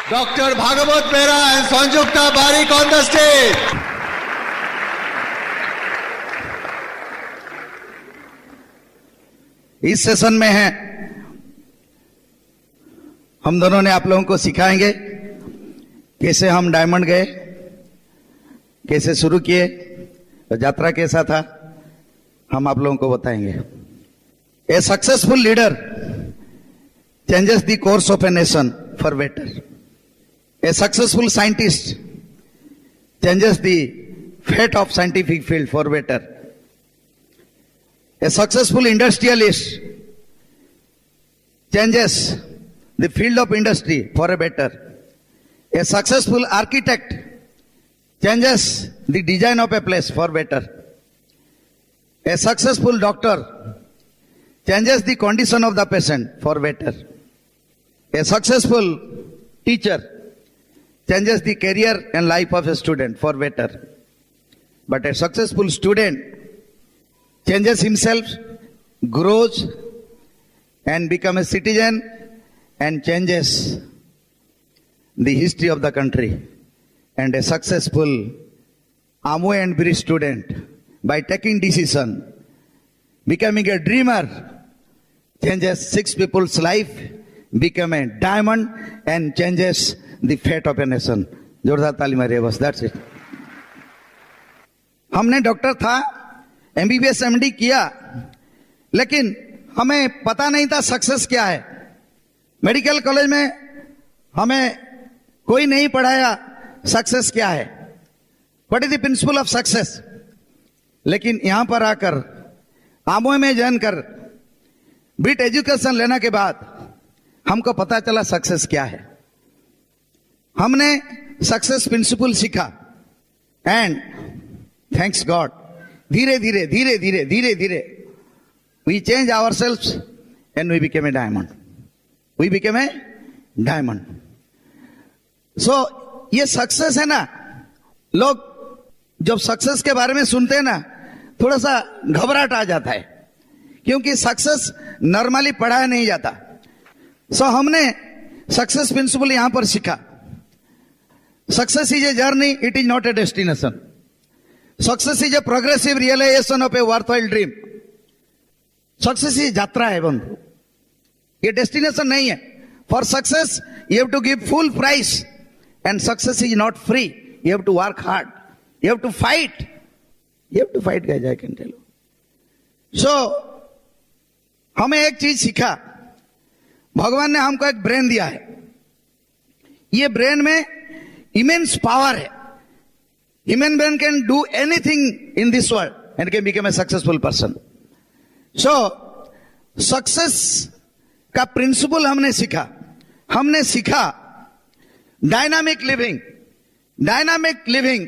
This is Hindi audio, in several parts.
Dr. Bhagavat Mehra and Sanjukta Barik on the stage. इस सेशन में है हम दोनों ने आप लोगों को सिखाएंगे कैसे हम डायमंड गए, कैसे शुरू किए, यात्रा कैसा था, हम आप लोगों को बताएंगे। ए successful leader changes the course of a nation for better. A successful scientist changes the fate of scientific field for better. A successful industrialist changes the field of industry for a better. A successful architect changes the design of a place for better. A successful doctor changes the condition of the patient for better. A successful teacher changes the career and life of a student for better. But a successful student changes himself, grows and becomes a citizen and changes the history of the country. And a successful Amway and Bridge student, by taking decision, becoming a dreamer, changes 6 people's life, become a diamond and changes the fate of a nation. जोरदार ताली मारिए बस, that's it. हमने डॉक्टर था, एमबीबीएस एमडी किया, लेकिन हमें पता नहीं था सक्सेस क्या है। मेडिकल कॉलेज में हमें कोई नहीं पढ़ाया सक्सेस क्या है, what is the principle of success. लेकिन यहां पर आकर आमोय में ज्वाइन कर ब्रिट एजुकेशन लेने के बाद हमको पता चला सक्सेस क्या है। हमने सक्सेस प्रिंसिपल सीखा एंड थैंक्स गॉड धीरे धीरे धीरे धीरे धीरे धीरे we change ourselves and we became a diamond. We became a diamond. So ये सक्सेस है ना, लोग जब सक्सेस के बारे में सुनते हैं ना थोड़ा सा घबराहट आ जाता है, क्योंकि सक्सेस नॉर्मली पढ़ाया नहीं जाता। सो हमने सक्सेस प्रिंसिपल यहां पर सीखा। Success is a journey, it is not a destination. Success is a progressive realization of a worthwhile dream. Success is यात्रा है बंधु, ये डेस्टिनेशन नहीं है। For success you have to give full price and success is not free. You have to work hard, you have to fight, you have to fight guys, I can tell you. So हमें एक चीज सीखा, भगवान ने हमको एक ब्रेन दिया है। ये ब्रेन में इमेंस पावर है। Human brain can do anything in this world and can become a successful person. So success का प्रिंसिपल हमने सीखा। हमने सीखा dynamic living. Dynamic living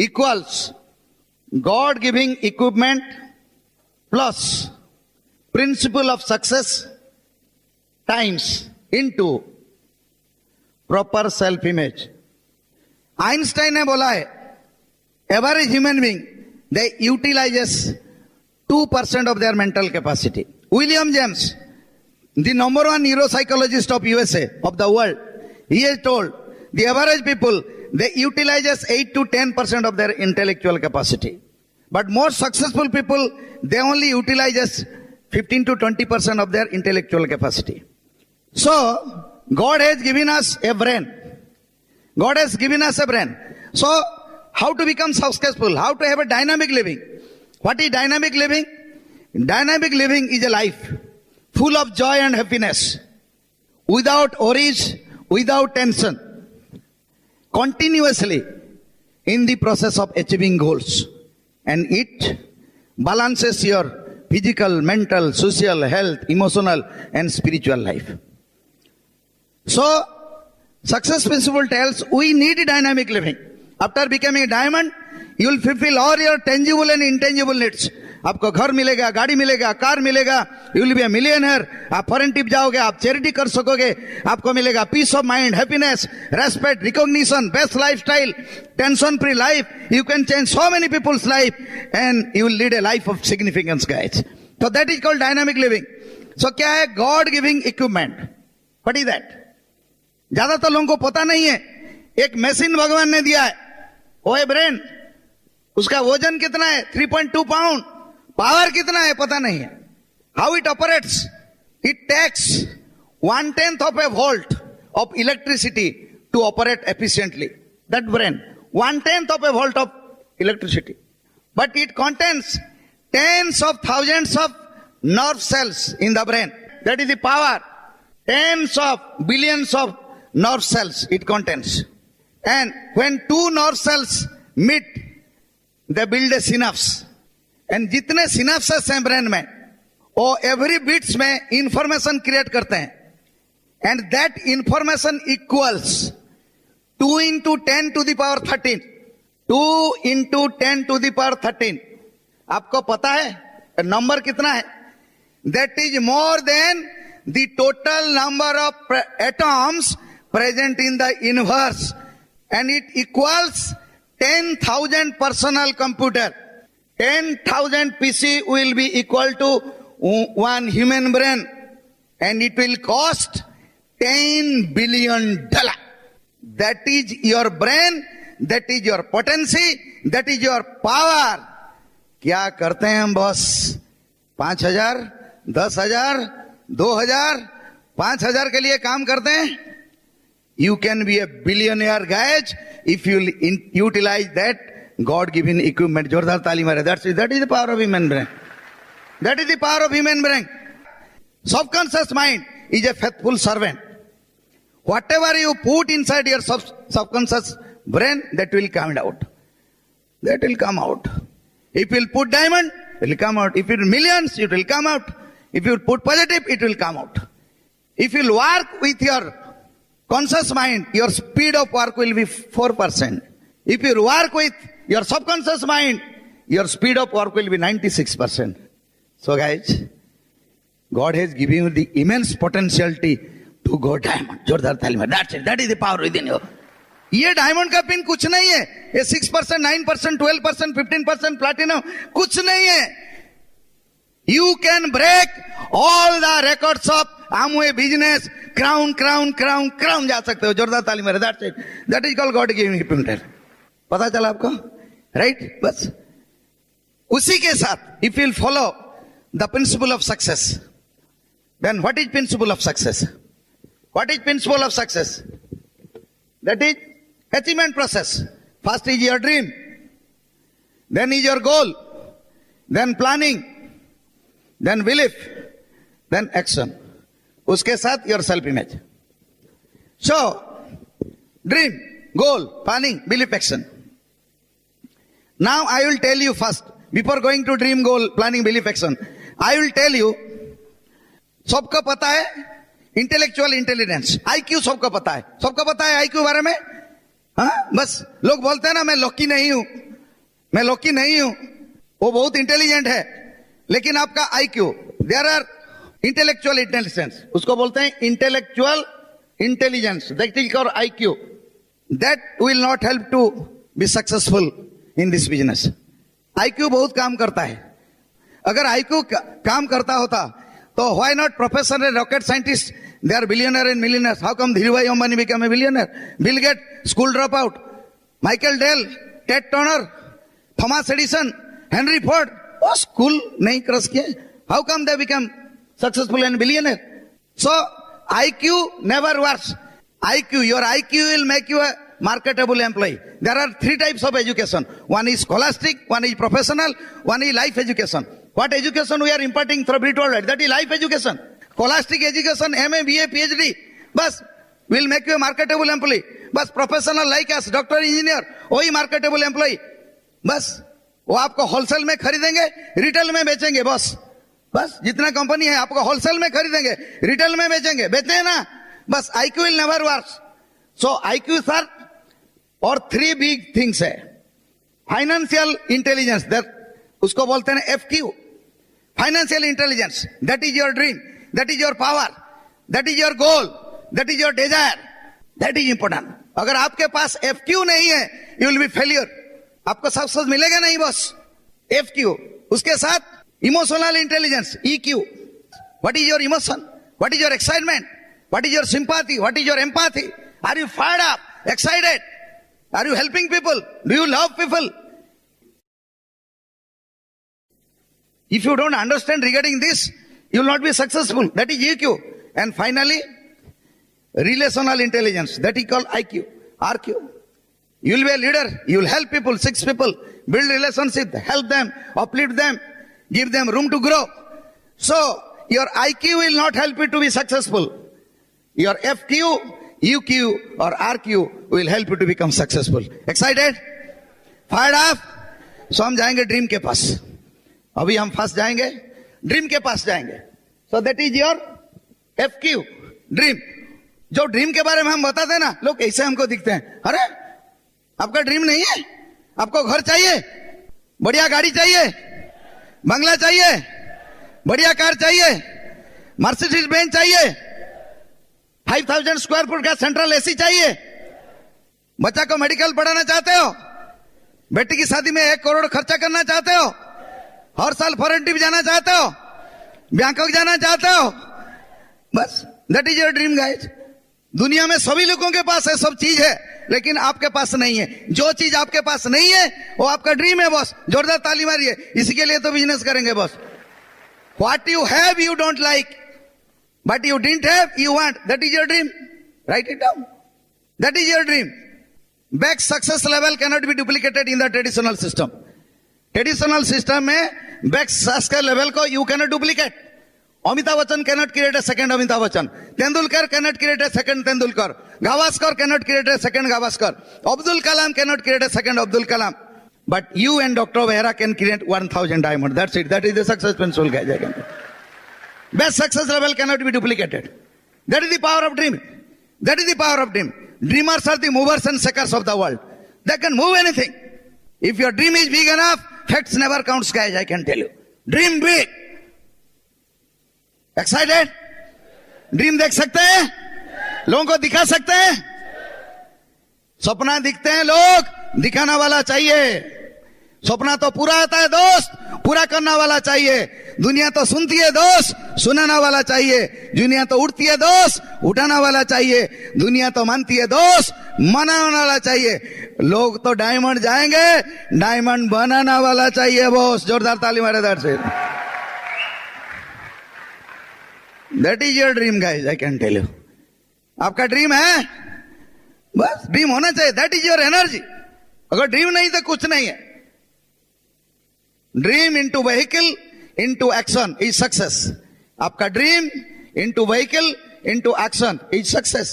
equals God giving equipment plus principle of success times into proper self image. Einstein ने बोला है average human being they utilises 2% of their mental capacity. William James, the number 1 neuropsychologist of USA, of the world, he has told the average people, they utilize just 8 to 10% of their intellectual capacity. But most successful people, they only utilize just 15 to 20% of their intellectual capacity. So, God has given us a brain. God has given us a brain. So, how to become successful? How to have a dynamic living? What is dynamic living? Dynamic living is a life full of joy and happiness, without worries, without tension, continuously in the process of achieving goals. And it balances your physical, mental, social, health, emotional and spiritual life. So, success principle tells we need dynamic living. After becoming a diamond, you will fulfill all your tangible and intangible needs. आपको घर मिलेगा, गाड़ी मिलेगा, कार मिलेगा, you will be a millionaire. आप फॉरेन ट्रिप जाओगे, आप चैरिटी कर सकोगे, आपको मिलेगा peace of mind, happiness, respect, recognition, best lifestyle, tension free life. You can change so many peoples life and you will lead a life of significance guys. So that is called dynamic living. So क्या है? God giving equipment. What is that? ज्यादातर लोगों को पता नहीं है, एक मशीन भगवान ने दिया है, वो है ब्रेन। उसका वजन कितना है? 3.2 पाउंड। पावर कितना है? पता नहीं है। How it operates? It takes 1/10 of a volt of electricity to operate efficiently. That brain, 1/10 of a volt of electricity. But it contains tens of thousands of nerve cells in the brain. That is the power. Tens of billions of nerve cells it contains. And when two nerve cells meet, they build a synapse. And जितने synapses हैं ब्रेन में, वो every bits में information create करते हैं. And that information equals 2 into 10 to the power 13. 2 into 10 to the power 13. आपको पता है नंबर कितना है? That is more than the total number of atoms present in the universe. And it equals 10,000 personal computer. 10,000 PC will be equal to one human brain. And it will cost $10 billion. That is your brain, that is your potency, that is your power. क्या करते हैं हम बॉस? 5,000, 10,000, 2,000, 5,000 के लिए काम करते हैं? You can be a billionaire guys if you utilize that God given equipment. जोरदार ताली मारे. That is the power of human brain. That is the power of human brain. Subconscious mind is a faithful servant. Whatever you put inside your subconscious brain, that will come out. That will come out. If you put diamond, it will come out. If you millions, it will come out. If you put positive, it will come out. If you work with your conscious mind, your speed of work will be 4%. If you work with your subconscious mind, your speed of work will be 96%. So guys, God has given you the immense potentiality to go diamond. जोरदार ताली मार. That's it. That is the power within you. ये डायमंड का पिन कुछ नहीं है. ये 6%, 9%, 12%, 15% प्लैटिनम कुछ नहीं है. You can break all the records of Amway business. Crown जा सकते हो. जोरदार ताली मारे. That's it. That is called God giving equipment. पता चला आपको? Right? बस उसी के साथ if you follow the principle of success, then what is principle of success? What is principle of success? That is achievement process. First is your dream, then is your goal, then planning, then belief, then action. उसके साथ your self image. So dream, goal, planning, belief, action. Now I will tell you first, before going to dream, goal, planning, belief, action, I will tell you, सबको पता है इंटेलेक्चुअल इंटेलिजेंस, IQ सबको पता है. सबको पता है IQ बारे में? हाँ, बस लोग बोलते हैं ना मैं लॉकी नहीं हूं, मैं लॉकी नहीं हूं, वो बहुत इंटेलिजेंट है. लेकिन आपका IQ, there are intellectual intelligence, उसको बोलते हैं intellectual intelligence. That is your IQ. That will not help to be successful in this business. IQ बहुत काम करता है. अगर IQ काम करता होता तो why not professor and rocket scientist, they are billionaire and millionaires. How come Dhirubhai Ambani became a billionaire? Bill Gates, school dropout. Michael Dell, Ted Turner, Thomas Edison, Henry Ford, वो school नहीं क्रश किए. How come they become successful and billionaire? So IQ never works. Your IQ will make you a marketable employee. There are 3 types of education. One is scholastic, one is professional, one is life education. What education we are imparting through Brit Worldwide? That is life education. Scholastic education, MA, BA, PhD, बस will make you a marketable employee. बस professional like us, doctor, engineer, वही marketable employee. बस वो आपको होलसेल में खरीदेंगे, रिटेल में बेचेंगे. बस जितना कंपनी है आपको होलसेल में खरीदेंगे, रिटेल में बेचेंगे. बेचते हैं ना? बस IQ will never work. So IQ sir, और 3 big things है. फाइनेंशियल इंटेलिजेंस, उसको बोलते हैं FQ. Financial intelligence, that is your dream, that is your power, that is your goal, that is your desire. That is important. अगर आपके पास FQ नहीं है, यू विल बी फेलियर. आपको सक्सेस मिलेगा नहीं बॉस. FQ. उसके साथ emotional intelligence, EQ. What is your emotion, what is your excitement, What is your sympathy? What is your empathy? Are you fired up, excited? Are you helping people? Do you love people? If you don't understand regarding this, you will not be successful. That is EQ. And finally, relational intelligence. That is called IQ, RQ. You will be a leader. You will help people, 6 people, build relationship, help them, uplift them, give them room to grow. So, your IQ will not help you to be successful. Your FQ, UQ or RQ will help you to become successful. Excited? Fired up? So हम जाएंगे ड्रीम के पास. अभी हम फर्स्ट जाएंगे ड्रीम के पास जाएंगे. So that is your FQ, dream. जो ड्रीम के बारे में हम बताते हैं ना, लोग ऐसे हमको दिखते हैं. अरे आपका ड्रीम नहीं है? आपको घर चाहिए, बढ़िया गाड़ी चाहिए, बंगला चाहिए, बढ़िया कार चाहिए, मर्सिडीज बेंज चाहिए, 5000 स्क्वायर फुट का सेंट्रल एसी चाहिए, बच्चा को मेडिकल पढ़ाना चाहते हो, बेटी की शादी में 1 करोड़ खर्चा करना चाहते हो, हर साल फॉरेन ट्रिप जाना चाहते हो, बैंकॉक जाना चाहते हो, बस that is your dream guys. दुनिया में सभी लोगों के पास है, सब चीज है, लेकिन आपके पास नहीं है. जो चीज आपके पास नहीं है वो आपका ड्रीम है बॉस. जोरदार ताली मारिए. इसी के लिए तो बिजनेस करेंगे boss. What you have you don't like, but you didn't have, you want. That is your dream. Write it down. That is your dream. Back success level cannot be duplicated in the traditional system. Traditional system में back success level को you cannot duplicate. Amitabh Bachchan cannot create a second Amitabh Bachchan. Tendulkar cannot create a second Tendulkar. Gavaskar cannot create a second Gavaskar. Abdul Kalam cannot create a second Abdul Kalam. But you and Dr. Behra can create 1000 diamonds. That's it. That is the success principle, guys. Best success level cannot be duplicated. That is the power of dream. That is the power of dream. Dreamers are the movers and shakers of the world. They can move anything. If your dream is big enough, facts never count, guys, I can tell you. Dream big. Excited? Dream देख सकते हैं? लोगों को दिखा सकते हैं? सपना दिखते हैं लोग, दिखाना वाला चाहिए. सपना तो पूरा आता है दोस्त, पूरा करना वाला चाहिए. दुनिया तो सुनती है दोस्त, सुनाना वाला चाहिए. दुनिया तो उठती है दोस्त, उठाना वाला चाहिए. दुनिया तो मानती है दोस्त, मनाने वाला चाहिए. लोग तो डायमंड जाएंगे, डायमंड बनाना वाला चाहिए बॉस. जोरदार ताली मारे दर से. That is your dream guys, I can tell you. आपका ड्रीम है, बस ड्रीम होना चाहिए. That is your energy. अगर ड्रीम नहीं तो कुछ नहीं है. Dream into vehicle into action is success. आपका dream into vehicle into action is success.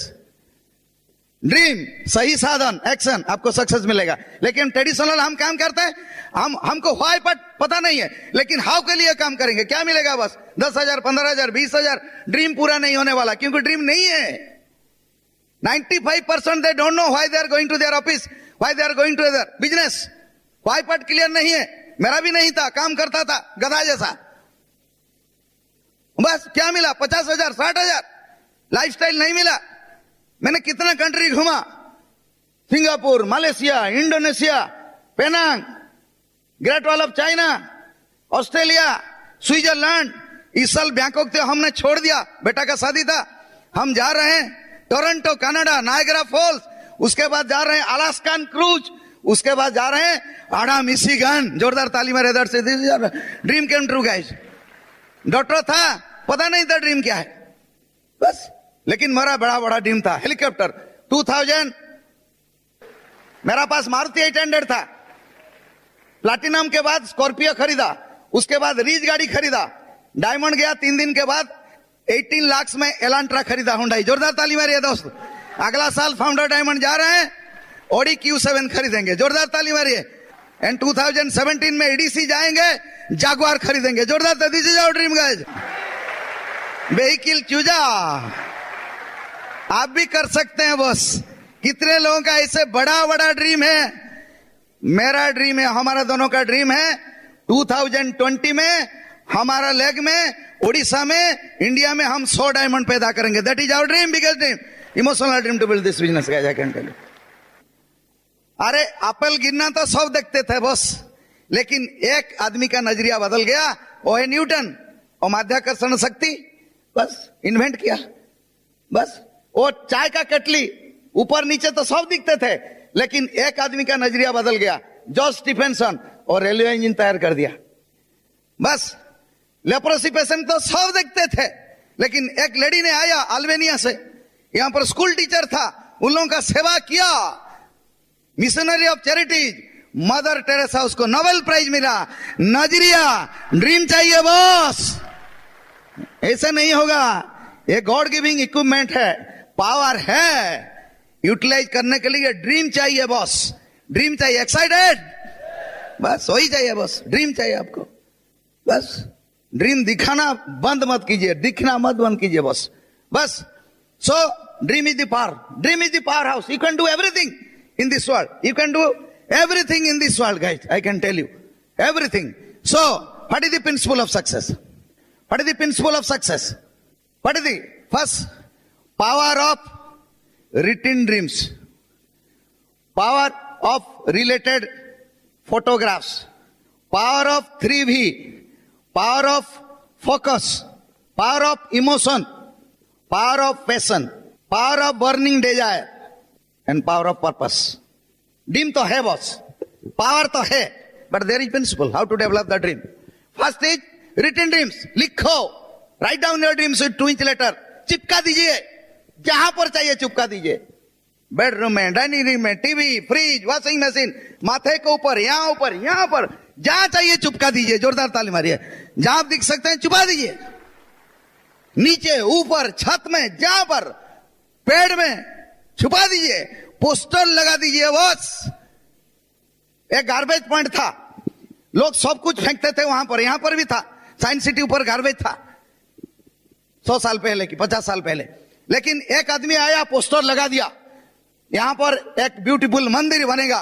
Dream सही साधन एक्शन, आपको सक्सेस मिलेगा. लेकिन ट्रेडिशनल हम काम करते हैं, हमको व्हाई पता नहीं है, लेकिन हाउ के लिए काम करेंगे. क्या मिलेगा? बस 10,000, 15,000, 20,000. ड्रीम पूरा नहीं होने वाला, क्योंकि ड्रीम नहीं है. 95% they don't know why they are going to their office, why they are going to their business. Why part clear नहीं है. मेरा भी नहीं था, काम करता था गधा जैसा. बस क्या मिला? 50,000, 60,000. लाइफस्टाइल नहीं मिला. मैंने कितना कंट्री घूमा, Singapore, Malaysia, Indonesia, Penang, great wall of China, Australia, Switzerland. इस साल बैंकॉक थे, हमने छोड़ दिया, बेटा का शादी था. हम जा रहे हैं टोरंटो कनाडा, नायग्रा फॉल्स. उसके बाद जा रहे हैं अलास्कन क्रूज. उसके बाद जा रहे हैं आड़ा मिशिगन. जोरदार ताली मेरे इधर से. ड्रीम केम ट्रू गाइस. डॉक्टर था, पता नहीं था ड्रीम क्या है, बस. लेकिन मेरा बड़ा बड़ा ड्रीम था हेलीकॉप्टर. 2000 मेरा पास मारुति 800 था. प्लैटिनम के बाद स्कॉर्पियो खरीदा, उसके बाद रीच गाड़ी खरीदा. डायमंड गया 3 दिन के बाद 18 लाख में एलांट्रा खरीदा, हुंडई. जोरदार ताली मारिए दोस्त. अगला साल फाउंडर डायमंड जा रहे हैं, ऑडी Q7 खरीदेंगे. जोरदार ताली मारिए. एंड 2017 में एडीसी जाएंगे, जागवार खरीदेंगे. जोरदार ताली जाओ. ड्रीम गाइस, व्हीकल चूजा आप भी कर सकते हैं बॉस. कितने लोगों का ऐसे बड़ा बड़ा ड्रीम है? मेरा ड्रीम है, हमारा दोनों का ड्रीम है. 2020 में हमारा लेग में, उड़ीसा में, इंडिया में हम 100 डायमंड पैदा करेंगे. That is our dream, biggest dream, emotional dream to build this business guys, I can tell you. अरे एप्पल गिनना तो सब देखते थे बॉस, लेकिन एक आदमी का नजरिया बदल गया. वो है न्यूटन. और माध्याकर्षण शक्ति बस इन्वेंट किया. बस वो चाय का केटली ऊपर नीचे तो सब दिखते थे, लेकिन एक आदमी का नजरिया बदल गया, जॉर्ज स्टीफेंसन, और रेलवे इंजन तैयार कर दिया। बस लेप्रोसी पेशेंट तो सब देखते थे, लेकिन एक लेडी ने आया अल्बेनिया से, यहां पर स्कूल टीचर था, उन लोगों का सेवा किया, missionary of charities, mother Teresa, उसको नोबेल प्राइज मिला। नजरिया, ड्रीम चाहिए बॉस, ऐसा नहीं होगा। ये गॉड गिविंग इक्विपमेंट है, पावर है, यूटिलाइज करने के लिए ड्रीम चाहिए बॉस, ड्रीम चाहिए। एक्साइटेड? बस वही चाहिए बॉस, ड्रीम चाहिए आपको। बस ड्रीम दिखाना बंद मत कीजिए, दिखना मत बंद कीजिए बॉस। बस so dream is the power, dream is the power house. You can do everything in this world, you can do everything in this world, guys. I can tell you everything. So what is the principle of success? What is the principle of success? What is the first? Power of written dreams, power of related photographs, power of 3V, power of focus, power of emotion, power of passion, power of burning desire, and power of purpose. Dream तो है बॉस, पावर तो है, but there is principle how to develop the dream. First is written dreams, लिखो, write down your dreams with 2 inch letter, चिपका दीजिए, जहां पर चाहिए चिपका दीजिए, बेडरूम में, डाइनिंग रूम में, टीवी, फ्रिज, वॉशिंग मशीन, माथे के ऊपर, यहां पर, जहां चाहिए चिपका दीजिए। जोरदार ताली मारिए। जहां आप दिख सकते हैं छुपा दीजिए, नीचे, ऊपर, छत में, जहां पर, पेड़ में छुपा दीजिए, पोस्टर लगा दीजिए बॉस। एक गार्बेज पॉइंट था, लोग सब कुछ फेंकते थे वहां पर, यहां पर भी था, साइंस सिटी ऊपर गार्बेज था 100 साल पहले की 50 साल पहले। लेकिन एक आदमी आया, पोस्टर लगा दिया, यहां पर एक ब्यूटीफुल मंदिर बनेगा।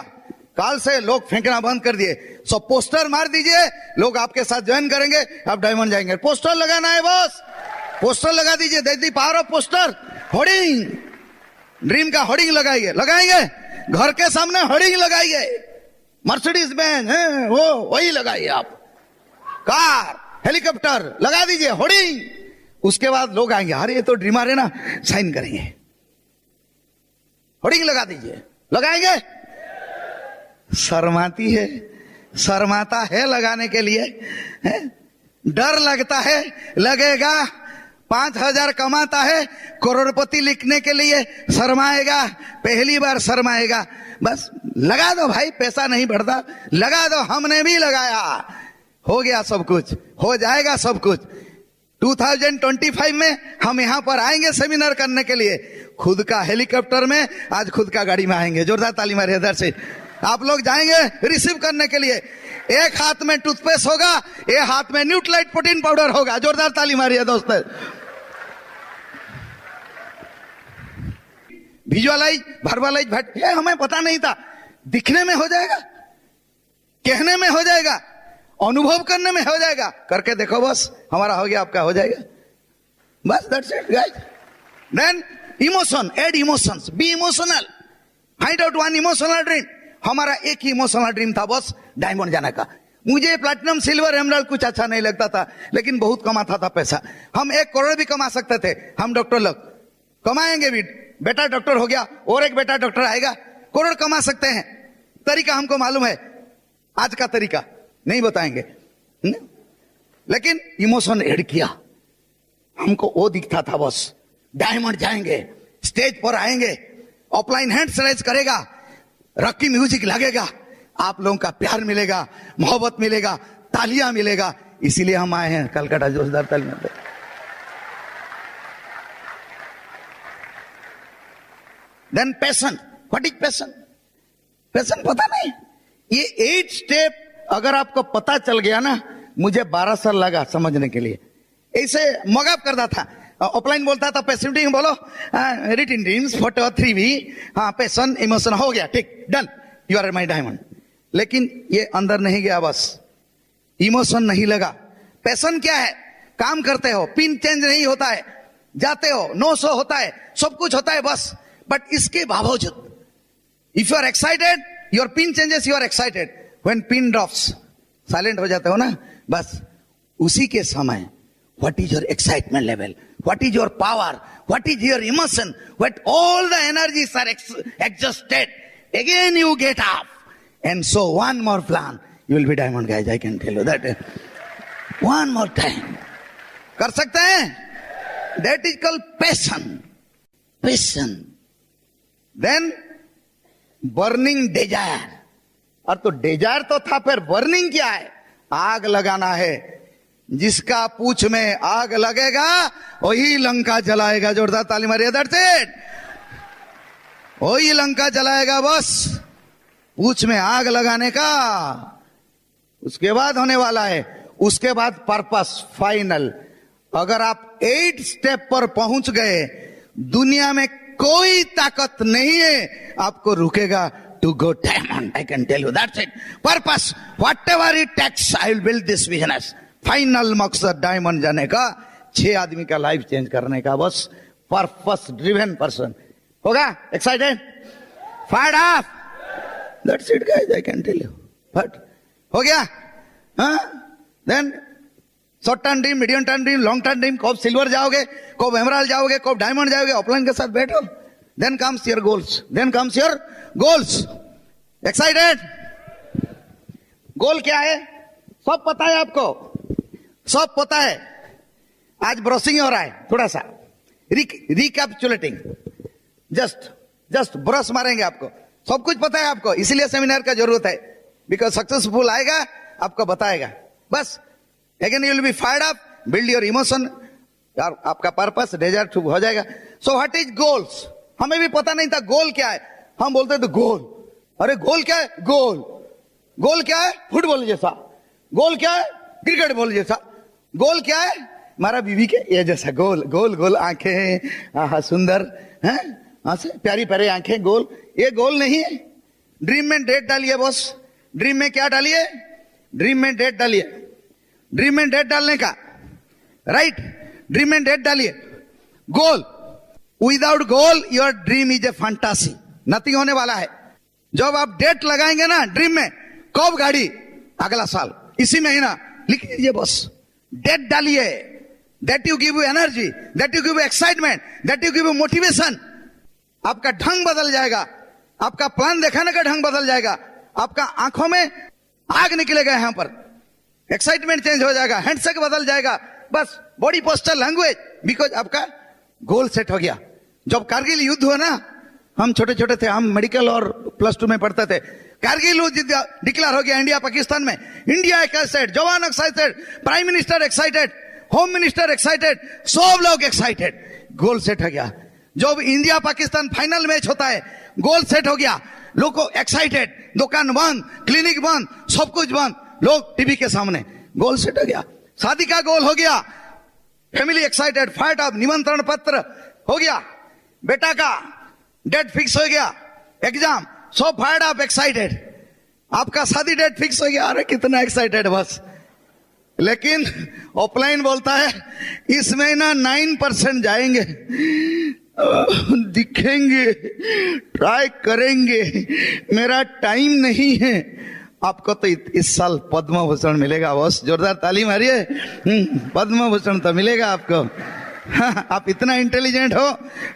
काल से लोग फेंकना बंद कर दिए। सो पोस्टर मार दीजिए, लोग आपके साथ ज्वाइन करेंगे, आप डायमंड जाएंगे। पोस्टर लगाना है बॉस, पोस्टर लगा दीजिए। That's the power of poster. Hoarding, dream का होर्डिंग लगाइए, लगाएंगे, घर के सामने होर्डिंग लगाइए, मर्सिडीज बेंज है वो, वही लगाइए आप, कार, हेलीकॉप्टर लगा दीजिए, होर्डिंग। उसके बाद लोग आएंगे, अरे ये तो ड्रीमर है ना, साइन करेंगे। होर्डिंग लगा दीजिए, लगाएंगे। शर्माती है, शर्माता है लगाने के लिए, डर लगता है, लगेगा। 5,000 कमाता है, करोड़पति लिखने के लिए शर्माएगा, पहली बार शर्माएगा। बस लगा दो भाई, पैसा नहीं बढ़ता, लगा दो। हमने भी लगाया, हो गया सब कुछ, हो जाएगा सब कुछ। 2025 में हम यहां पर आएंगे सेमिनार करने के लिए, खुद का हेलीकॉप्टर में, आज खुद का गाड़ी में आएंगे। जोरदार ताली मारिए इधर से। आप लोग जाएंगे रिसीव करने के लिए, एक हाथ में टूथपेस्ट होगा, एक हाथ में न्यूट्रालाइट प्रोटीन पाउडर होगा। जोरदार ताली मारिए दोस्तों। विजुअलाइज, वर्बलाइज, ये हमें पता नहीं था, दिखने में हो जाएगा, कहने में हो जाएगा, अनुभव करने में हो जाएगा। करके देखो बस, हमारा हो गया, आपका हो जाएगा। बस that's it guys. Then emotion, add emotions, be emotional, find out one emotional dream. हमारा एक ही इमोशनल ड्रीम था बॉस, डायमंड जाने का। मुझे प्लैटिनम, सिल्वर, एमराल्ड कुछ अच्छा नहीं लगता था, लेकिन बहुत कमाता था पैसा। हम 1 करोड़ भी कमा सकते थे, हम डॉक्टर लोग कमाएंगे भी। बेटा डॉक्टर हो गया, और एक बेटा डॉक्टर आएगा, करोड़ कमा सकते हैं। तरीका हमको मालूम है, आज का तरीका नहीं बताएंगे, लेकिन इमोशन ऐड किया। हमको वो दिखता था बॉस, डायमंड जाएंगे, स्टेज पर आएंगे, ऑफलाइन हैंड्स रेज करेगा, रॉकी म्यूजिक लगेगा, आप लोगों का प्यार मिलेगा, मोहब्बत मिलेगा, तालियां मिलेगा। इसीलिए हम आए हैं कलकत्ता। जोरदार तालियां। Then passion, what is passion? Passion पता नहीं। ये 8 स्टेप अगर आपको पता चल गया ना, मुझे 12 साल लगा समझने के लिए। ऐसे मगाप करता था, ऑफलाइन बोलता था पैसिविटी, बोलो रिटन ड्रीम्स, फोटो, 3V, हाँ पैशन, इमोशन, हो गया, ठीक, done, you are my diamond. लेकिन ये अंदर नहीं गया, बस इमोशन नहीं लगा। पैशन क्या है? काम करते हो, पिन चेंज नहीं होता है, जाते हो, नो शो होता है, सब कुछ होता है बस। बट इसके बावजूद if you are excited, your pin changes, you are excited. When pin drops, silent हो जाते हो ना, बस उसी के समय what is your excitement level, what is your power, what is your emotion, what all the energies are exhausted. Again you get up. And so one more plan, you will be diamond, guys. I can tell you that. One more time. कर सकते हैं? That is called passion. Passion. Then burning desire. और तो डिजायर तो था, फिर बर्निंग क्या है? आग लगाना है. जिसका पूछ में आग लगेगा वही लंका जलाएगा. जोरदार ताली मारिए. That's it. वही लंका जलाएगा. बस पूछ में आग लगाने का. उसके बाद होने वाला है, उसके बाद पर्पस फाइनल. अगर आप 8 स्टेप पर पहुंच गए, दुनिया में कोई ताकत नहीं है आपको रुकेगा to go diamond. I can tell you. That's it. Purpose. Whatever it takes, I will build this business. Final मकसद डायमंड जाने का, 6 आदमी का लाइफ चेंज करने का. बस पर्पस ड्रिवन पर्सन होगा. Excited? Fired up? That's it, guys. I can tell you. But हो गया? हाँ? Then short term dream, medium term dream, long term dream. कब सिल्वर जाओगे, कब एमराल्ड जाओगे, कब डायमंड जाओगे. ऑफलाइन के साथ बैठो. Then comes your goals. Then comes your goals. Excited? गोल क्या है? सब पता है आपको. सब पता है. आज ब्रशिंग हो रहा है थोड़ा सा. रिकैपिचुलेटिंग. जस्ट ब्रश मारेंगे आपको. सब कुछ पता है आपको. इसीलिए सेमिनार का जरूरत है. बिकॉज सक्सेसफुल आएगा आपको बताएगा. बस again you will B fired up. Build your emotion. आपका पर्पस डिजायर हो जाएगा. So what is goals? हमें भी पता नहीं था गोल क्या है. हम बोलते थे गोल. अरे गोल क्या है? गोल क्या है? फुटबॉल जैसा. गोल क्या है? क्रिकेट बॉल जैसा. गोल क्या है? हमारा बीवी के ये जैसा गोल. गोल आंखें, सुंदर हैं, प्यारी प्यारी आंखें. गोल. ये गोल नहीं है. ड्रीम में डेट डालिए बॉस. ड्रीम में क्या डालिए? ड्रीम में डेट डालिए. ड्रीम में डेट डालने का, राइट? ड्रीम में डेट डालिए. Goal. Without goal your dream is a fantasy. Nothing होने वाला है. जब आप डेट लगाएंगे ना ड्रीम में, कब गाड़ी? अगला साल, इसी महीना. लिख लीजिए बस. डेट डालिए. That you give you energy, that you give you excitement, that you give you motivation. आपका ढंग बदल जाएगा. आपका प्लान दिखाने का ढंग बदल जाएगा. आपका आंखों में आग निकलेगा. यहां पर एक्साइटमेंट चेंज हो जाएगा. हैंडशेक बदल जाएगा. बस बॉडी पोस्चर, लैंग्वेज. बिकॉज आपका गोल सेट हो गया. जब कारगिल युद्ध हुआ ना, हम छोटे छोटे थे, हम मेडिकल और +2 में पढ़ते थे. कारगिल युद्ध डिक्लेयर हो गया इंडिया पाकिस्तान में. इंडिया एक्साइटेड, जवान excited, prime minister excited, home minister excited, सब लोग एक्साइटेड. गोल सेट हो गया. जब इंडिया पाकिस्तान फाइनल मैच होता है, गोल सेट हो गया. लोग एक्साइटेड. दुकान बंद, क्लिनिक बंद, सब कुछ बंद. लोग टीवी के सामने. गोल सेट हो गया. शादी का गोल हो गया. Family excited. Fight up. निमंत्रण पत्र हो गया. बेटा का डेट फिक्स हो गया. एग्जाम, सो फाइट अप, एक्साइटेड. आपका शादी डेट फिक्स हो गया. अरे कितना एक्साइटेड बस. लेकिन ऑफलाइन बोलता है इस महीना 9% जाएंगे, दिखेंगे, ट्राई करेंगे, मेरा टाइम नहीं है. आपको तो इस साल पद्म भूषण मिलेगा बॉस. जोरदार ताली मारिए. पद्म भूषण तो मिलेगा आपको. हाँ, आप इतना इंटेलिजेंट हो.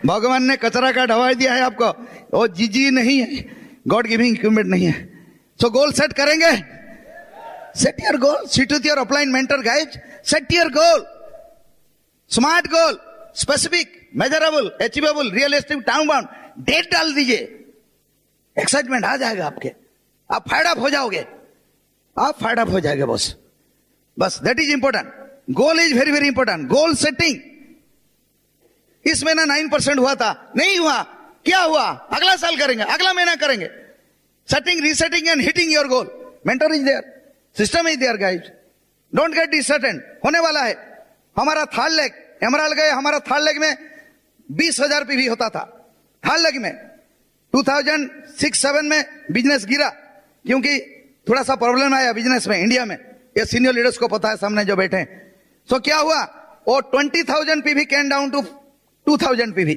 भगवान ने कचरा का ढवा दिया है आपको. वो जीजी नहीं है, गॉड गिविंग इक्विपमेंट नहीं है. सो गोल सेट करेंगे. Set your goal. Sit with your offline mentor guys. Set your goal. Smart goal, specific, measurable, achievable, realistic, time bound. Date डाल दीजिए. एक्साइटमेंट आ जाएगा आपके. आप फायर्ड अप हो जाओगे. आप फायर्ड अप हो जाएंगे बॉस. बस that is important. Goal is very very important. Goal setting. इस महीना 9% हुआ था, नहीं हुआ. क्या हुआ? अगला साल करेंगे, अगला महीना करेंगे. Setting, resetting and hitting your goal. Mentor is there, system is there guys. Don't get disheartened. होने वाला है. हमारा थर्ड लेग एमराल्ड गए. हमारा थर्ड लेग में 20,000 पीवी होता था. थर्ड लेग में 2006-7 में बिजनेस गिरा, क्योंकि थोड़ा सा प्रॉब्लम आया बिजनेस में इंडिया में. ये सीनियर लीडर्स को पता है, सामने जो बैठे हैं. सो क्या हुआ? वो 20,000 PV can down to 2,000 PV.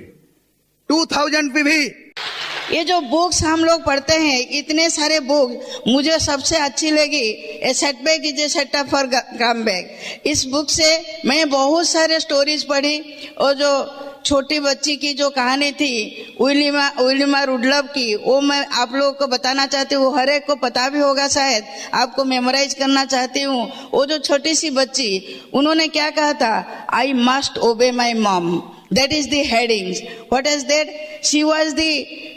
2,000 PV. ये जो बुक्स हम लोग पढ़ते हैं, इतने सारे बुक, मुझे सबसे अच्छी लगी a setback is a setup for come back. इस बुक से मैं बहुत सारे स्टोरीज पढ़ी, और जो छोटी बच्ची की जो कहानी थी विलियम रुडलफ की, वो मैं आप लोगों को बताना चाहती हूँ। हर एक को पता भी होगा, शायद आपको मेमोराइज करना चाहती हूँ। वो जो छोटी सी बच्ची, उन्होंने क्या कहा था, आई मस्ट ओबे my mom, that is the headings. What is that? She was the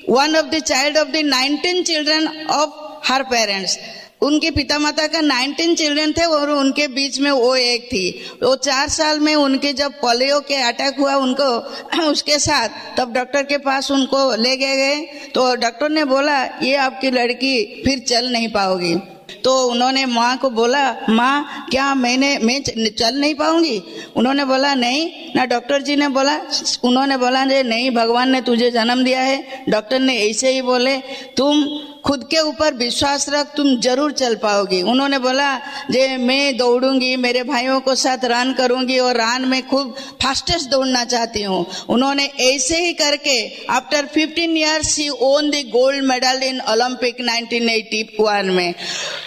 one of the child of the 19 children of her parents. उनके पिता माता का 19 चिल्ड्रन थे और उनके बीच में वो एक थी। वो 4 साल में उनके जब पोलियो के अटैक हुआ उनको उसके साथ, तब डॉक्टर के पास उनको ले गए। तो डॉक्टर ने बोला ये आपकी लड़की फिर चल नहीं पाओगी। तो उन्होंने माँ को बोला, माँ क्या मैं चल नहीं पाऊंगी? उन्होंने बोला नहीं ना। डॉक्टर जी ने बोला, उन्होंने बोला नहीं, भगवान ने तुझे जन्म दिया है। डॉक्टर ने ऐसे ही बोले, तुम खुद के ऊपर विश्वास रख, तुम जरूर चल पाओगी। उन्होंने बोला जे मैं दौड़ूंगी, मेरे भाइयों को साथ रन करूंगी और रन में खूब फास्टेस्ट दौड़ना चाहती हूँ। उन्होंने ऐसे ही करके after 15 years she own the gold medal in Olympic 1981 में।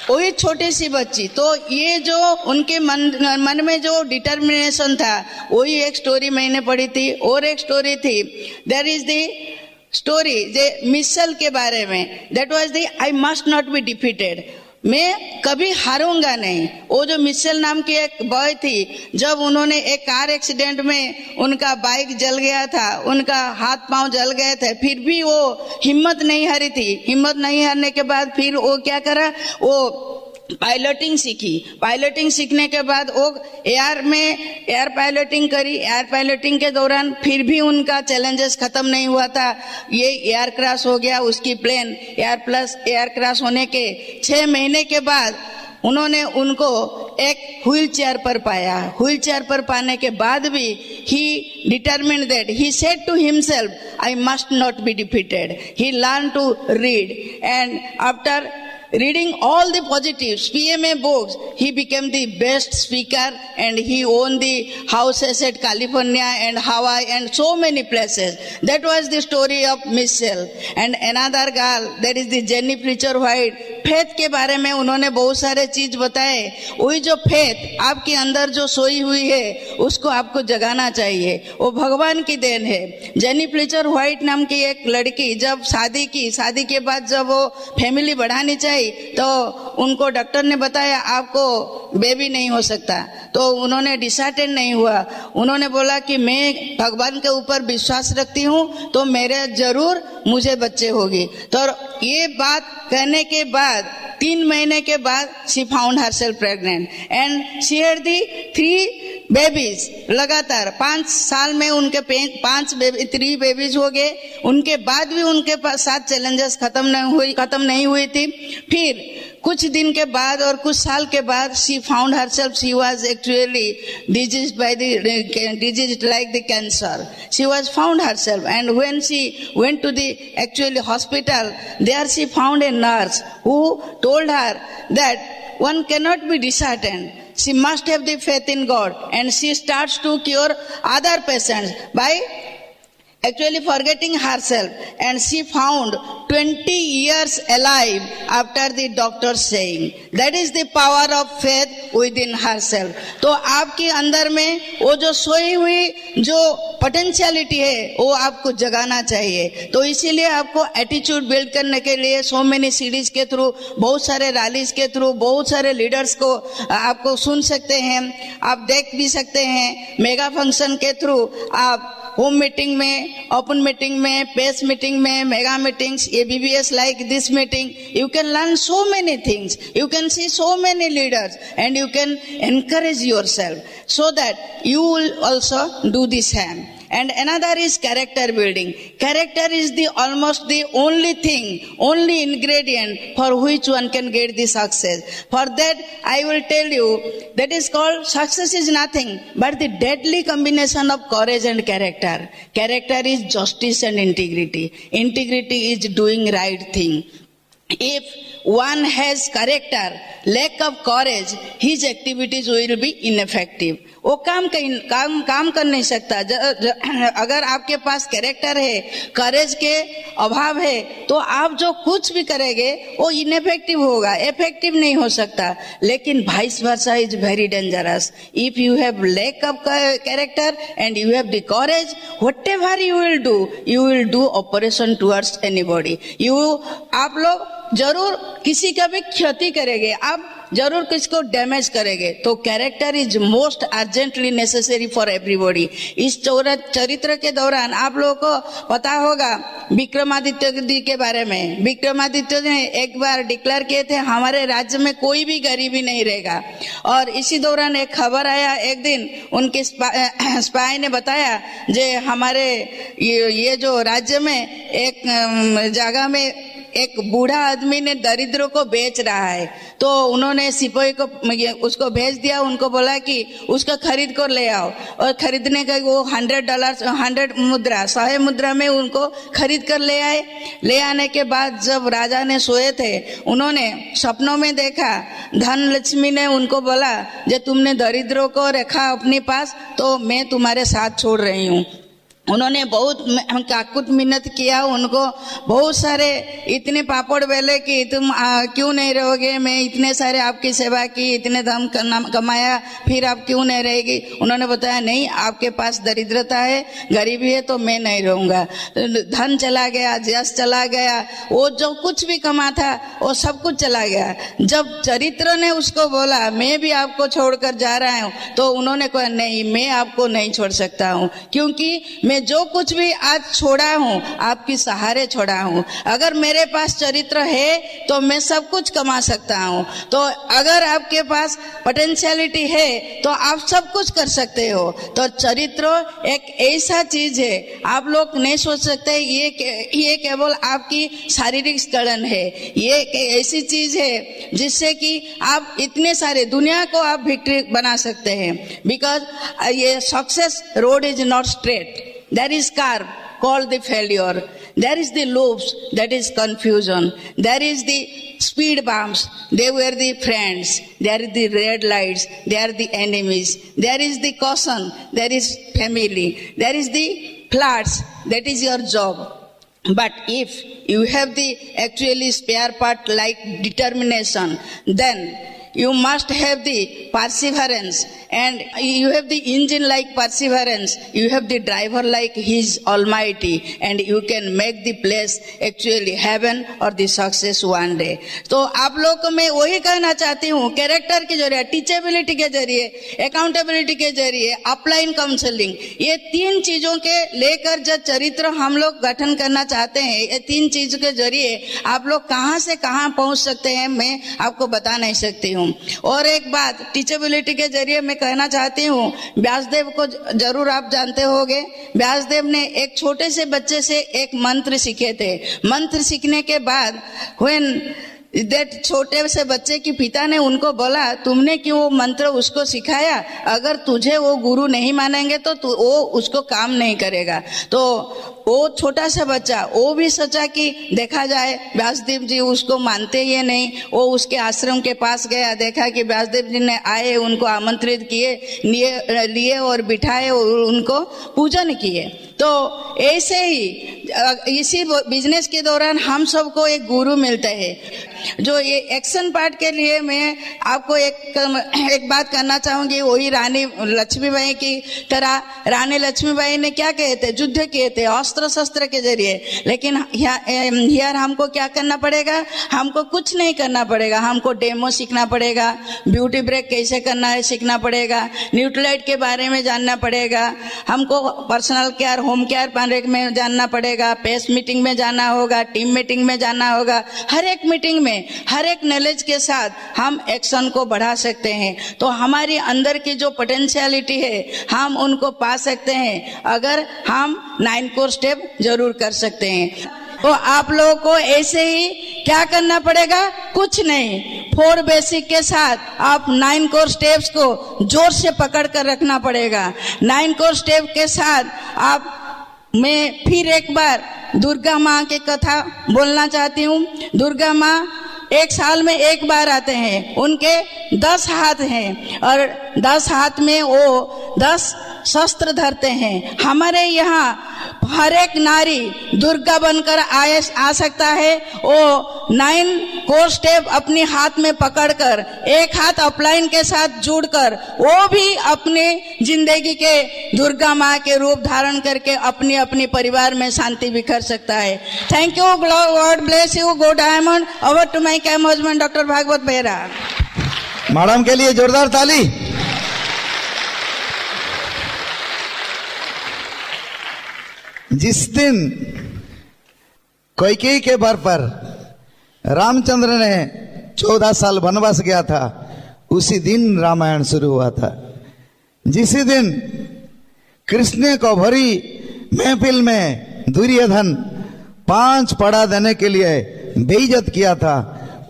वही छोटी सी बच्ची। तो ये जो उनके मन में जो डिटर्मिनेशन था, वही एक स्टोरी मैंने पढ़ी थी। और एक स्टोरी थी, there is the story Michelle के बारे में, that was the I must not be defeated, मैं कभी हारूंगा नहीं। वो जो मिशेल नाम की एक बॉय थी, जब उन्होंने एक कार एक्सीडेंट में उनका बाइक जल गया था, उनका हाथ पांव जल गए थे, फिर भी वो हिम्मत नहीं हारी थी। हिम्मत नहीं हारने के बाद फिर वो क्या करा, वो पायलटिंग सीखी। पायलटिंग सीखने के बाद वो एयर पायलटिंग करी। एयर पायलटिंग के दौरान फिर भी उनका चैलेंजेस खत्म नहीं हुआ था। ये एयर क्रैश हो गया, उसकी प्लेन एयर क्रैश होने के 6 महीने के बाद उन्होंने उनको एक व्हील चेयर पर पाया। व्हील चेयर पर पाने के बाद भी he determined that he said to himself I must not be defeated. He learn to read and after reading all the positives PMA books, he became the best speaker and he owned the houses at California and Hawaii and so many places. That was the story of Michelle. And another girl, that is the Jenny Preacher White. Faith के बारे में उन्होंने बहुत सारे चीज बताए। वही जो फेथ आपके अंदर जो सोई हुई है, उसको आपको जगाना चाहिए, वो भगवान की देन है। जेनी प्रीचर व्हाइट नाम की एक लड़की जब शादी की, शादी के बाद जब वो फैमिली बढ़ानी चाहिए, तो उनको डॉक्टर ने बताया आपको बेबी नहीं हो सकता। तो उन्होंने डिसाइडेड नहीं हुआ। उन्होंने बोला कि मैं भगवान के ऊपर विश्वास रखती हूँ, तो मेरे जरूर मुझे बच्चे होगी। तो ये बात कहने के बाद 3 महीने के बाद she found herself pregnant and she had the 3 babies. लगातार 5 साल में उनके 3 बेबीज हो गए। उनके बाद भी उनके साथ चैलेंजेस खत्म नहीं हुई थी। फिर कुछ दिन के बाद और कुछ साल के बाद she found herself she was actually diseased by the disease like the cancer. She was found herself and when she went to the actually hospital, there she found a nurse who told her that one cannot be disheartened. She must have the faith in God, and she starts to cure other patients by actually forgetting herself, and she found 20 years alive after the doctor saying. That is the power of faith within herself. तो आपके अंदर में वो जो सोई हुई जो पोटेंशियलिटी है, वो आपको जगाना चाहिए। तो इसीलिए आपको एटीट्यूड बिल्ड करने के लिए सो मेनी सीरीज के थ्रू, बहुत सारे रैलीज के थ्रू, बहुत सारे लीडर्स को आपको सुन सकते हैं, आप देख भी सकते हैं। मेगा फंक्शन के थ्रू आप होम मीटिंग में, ओपन मीटिंग में, पेस मीटिंग में, mega meetings, ABBS like this meeting, you can learn so many things, you can see so many leaders, and you can encourage yourself so that you will also do the same. And another is character building. Character is almost the only thing, only ingredient for which one can get the success. For that, I will tell you, that is called success is nothing but the deadly combination of courage and character. Character is justice and integrity. Integrity is doing right thing. if one has character, lack of courage, his activities will be ineffective. वो काम कर नहीं सकता। अगर आपके पास कैरेक्टर है, करेज के अभाव है, तो आप जो कुछ भी करेंगे वो इनफेक्टिव होगा, इफेक्टिव नहीं हो सकता। लेकिन vice versa is very dangerous. If you have lack of character and you have the courage, whatever you will do operation towards anybody. आप लोग जरूर किसी का भी क्षति करेंगे, आप जरूर किसको डैमेज करेंगे। तो character is most urgently necessary for everybody. इस चरित्र के दौरान आप लोगों को पता होगा विक्रमादित्य जी के बारे में। विक्रमादित्य ने एक बार डिक्लेयर किए थे हमारे राज्य में कोई भी गरीबी नहीं रहेगा। और इसी दौरान एक खबर आया, एक दिन उनके स्पाई ने बताया जे हमारे ये जो राज्य में एक जगह में एक बूढ़ा आदमी ने दरिद्रों को बेच रहा है। तो उन्होंने सिपाही को उसको भेज दिया, उनको बोला कि उसको खरीद कर ले आओ। और खरीदने का वो $100 मुद्रा 100 मुद्रा में उनको खरीद कर ले आए। ले आने के बाद जब राजा ने सोए थे, उन्होंने सपनों में देखा, धन लक्ष्मी ने उनको बोला जब तुमने दरिद्रों को रखा अपने पास तो मैं तुम्हारे साथ छोड़ रही हूँ। उन्होंने बहुत काकुत मिन्नत किया, उनको बहुत सारे इतने पापड़ बेले कि तुम क्यों नहीं रहोगे, मैं इतने सारे आपकी सेवा की, इतने धन कमाया, फिर आप क्यों नहीं रहेगी। उन्होंने बताया नहीं, आपके पास दरिद्रता है, गरीबी है, तो मैं नहीं रहूंगा। धन चला गया, यश चला गया, वो जो कुछ भी कमा था वो सब कुछ चला गया। जब चरित्र ने उसको बोला मैं भी आपको छोड़कर जा रहा हूँ, तो उन्होंने कहा नहीं, मैं आपको नहीं छोड़ सकता हूँ, क्योंकि मैं जो कुछ भी आज छोड़ा हूँ आपकी सहारे छोड़ा हूँ। अगर मेरे पास चरित्र है तो मैं सब कुछ कमा सकता हूँ। तो अगर आपके पास पोटेंशियलिटी है तो आप सब कुछ कर सकते हो। तो चरित्र एक ऐसा चीज है, आप लोग नहीं सोच सकते ये केवल आपकी शारीरिक गठन है। ये ऐसी चीज है जिससे कि आप इतने सारे दुनिया को आप विक्ट्री बना सकते हैं। बिकॉज ये success road is not straight, there is curve called the failure, there is the loops, that is confusion, there is the speed bumps, they were the friends, there is the red lights, they are the enemies, there is the caution, there is family, there is the floods, that is your job. But if you have the actually spare part like determination, then you must have the perseverance, and you have the engine like perseverance, you have the driver like his almighty, and you can make the place actually heaven or the success one day. तो आप लोग को मैं वही कहना चाहती हूँ, कैरेक्टर के जरिए, टीचेबिलिटी के जरिए, अकाउंटेबिलिटी के जरिए, अपलाइन काउंसलिंग, ये तीन चीजों के लेकर जब चरित्र हम लोग गठन करना चाहते हैं, ये तीन चीज के जरिए आप लोग कहाँ से कहाँ पहुंच सकते हैं मैं आपको बता नहीं सकती हूँ। और एक बात टीचेबिलिटी के जरिए मैं कहना चाहती हूँ, व्यासदेव को जरूर आप जानते होंगे। व्यासदेव ने एक छोटे से बच्चे से एक मंत्र सीखे थे। मंत्र सीखने के बाद व्हेन दैट छोटे से बच्चे के पिता ने उनको बोला तुमने क्यों वो मंत्र उसको सिखाया, अगर तुझे वो गुरु नहीं मानेंगे तो वो उसको काम नहीं करेगा। तो वो छोटा सा बच्चा वो भी सोचा कि देखा जाए, व्यासदेव जी उसको मानते ही नहीं। वो उसके आश्रम के पास गया, देखा कि व्यासदेव जी ने आए, उनको आमंत्रित किए, लिए और बिठाए और उनको पूजन किए। तो ऐसे ही इसी बिजनेस के दौरान हम सबको एक गुरु मिलते हैं। जो ये एक्शन पार्ट के लिए मैं आपको एक बात करना चाहूंगी, वही रानी लक्ष्मीबाई की तरह। रानी लक्ष्मीबाई ने क्या कहे थे, युद्ध किए थे अस्त्र शस्त्र के जरिए। लेकिन यार हमको क्या करना पड़ेगा, हमको कुछ नहीं करना पड़ेगा, हमको डेमो सीखना पड़ेगा, ब्यूटी ब्रेक कैसे करना है सीखना पड़ेगा, न्यूट्रलाइट के बारे में जानना पड़ेगा, हमको personal care home care part में जानना पड़ेगा, पेस मीटिंग में जाना होगा, टीम मीटिंग में जाना होगा। हर एक मीटिंग में हर एक नॉलेज के साथ हम एक्शन को बढ़ा सकते हैं। तो हमारी अंदर की जो पोटेंशियलिटी है हम उनको पा सकते हैं अगर हम 9 कोर स्टेप जरूर कर सकते हैं। तो आप लोगों को ऐसे ही क्या करना पड़ेगा, कुछ नहीं, 4 बेसिक के साथ आप 9 कोर स्टेप्स को जोर से पकड़ कर रखना पड़ेगा। 9 कोर स्टेप के साथ आप मैं फिर एक बार दुर्गा माँ की कथा बोलना चाहती हूँ। दुर्गा माँ एक साल में एक बार आते हैं। उनके 10 हाथ हैं और 10 हाथ में वो 10 शस्त्र धरते हैं। हमारे यहाँ हर एक नारी दुर्गा बनकर आ सकता है। वो 9 कोर स्टेप अपने हाथ में पकड़कर, एक हाथ अपलाइन के साथ जुड़कर, वो भी अपने जिंदगी के दुर्गा माँ के रूप धारण करके अपने अपने परिवार में शांति बिखर सकता है। Thank you, god bless you, go diamond. Over to my cam husband doctor Bhagwat Behera. Madam के लिए जोरदार ताली। जिस दिन कैकेयी के बर पर रामचंद्र ने 14 साल वनवास गया था, उसी दिन रामायण शुरू हुआ था। जिसी दिन कृष्ण को भरी महफिल में दुर्योधन 5 पड़ा देने के लिए बेइज्जत किया था,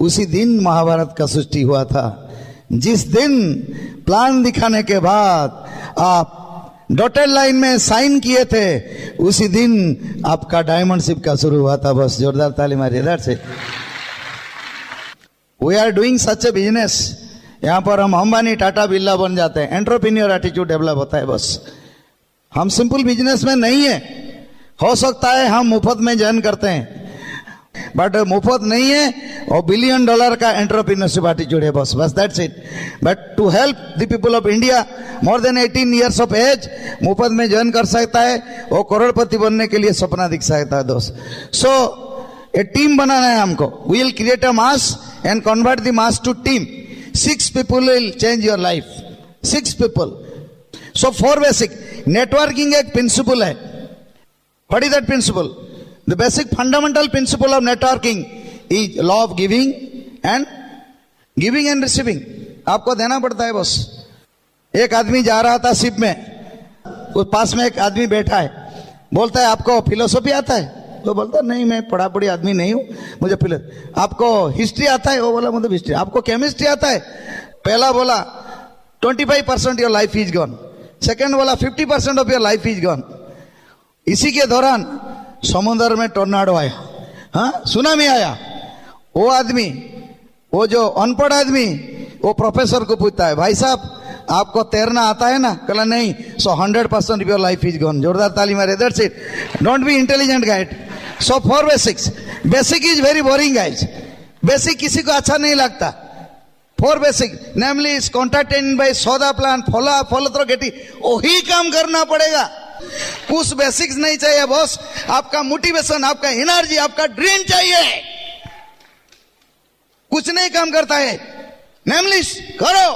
उसी दिन महाभारत का सृष्टि हुआ था। जिस दिन प्लान दिखाने के बाद आप डॉटेड लाइन में साइन किए थे, उसी दिन आपका डायमंड शिप का शुरू हुआ था। बस जोरदार ताली मारिए। That's it. We are doing such a business. यहां पर हम अंबानी, टाटा, बिरला बन जाते हैं। एंटरप्रेन्योर एटीट्यूड डेवलप होता है। बस हम सिंपल बिजनेस में नहीं है। हो सकता है हम मुफ्त में ज्वाइन करते हैं, बट मुफ्त नहीं है। और $1 बिलियन का एंटरप्रेन्योरशिप एटीट्यूड है। बस that's it. But to help the people of India, more than 18 years of age मुफ्त में ज्वाइन कर सकता है। वो करोड़पति बनने के लिए सपना दिख सकता है दोस्त। सो ए टीम बनाना है हमको। We will create a mass and convert the mass to team. 6 people will change your life. 6 people। So 4 basic. Networking एक प्रिंसिपल है। What is that principle? The basic fundamental principle of networking is law of giving and receiving. आपको देना पड़ता है बस। एक आदमी जा रहा था शिप में, उस पास में एक आदमी बैठा है, बोलता है आपको फिलोसफी आता है? वो बोलता नहीं, मैं पढ़ा पढ़ी आदमी नहीं हूँ, मुझे आपको हिस्ट्री आता है? वो बोला मुझे हिस्ट्री। आपको केमिस्ट्री आता है? पहला बोला 25% your life is gone. Second बोला 50% of your life is gone. इसी के दौरान समुद्र में टोर्नाडो आया, हाँ, सुनामी आया। वो आदमी, वो जो अनपढ़ आदमी, वो प्रोफेसर को पूछता है, भाई साहब आपको तैरना आता है ना? कहला नहीं। So 100% your life is gone. जोरदार ताली मारे। That's it. Don't be intelligent guide. So 4 basics. Basic is very boring guys. Basic किसी को अच्छा नहीं लगता। 4 basic namely is contracted by सौदा प्लान, फॉलो थ्रो गेटी। वही काम करना पड़ेगा। कुछ बेसिक्स नहीं चाहिए बॉस। आपका मोटिवेशन, आपका एनर्जी, आपका ड्रीम चाहिए। कुछ नहीं काम करता है। नेमलिस्ट करो।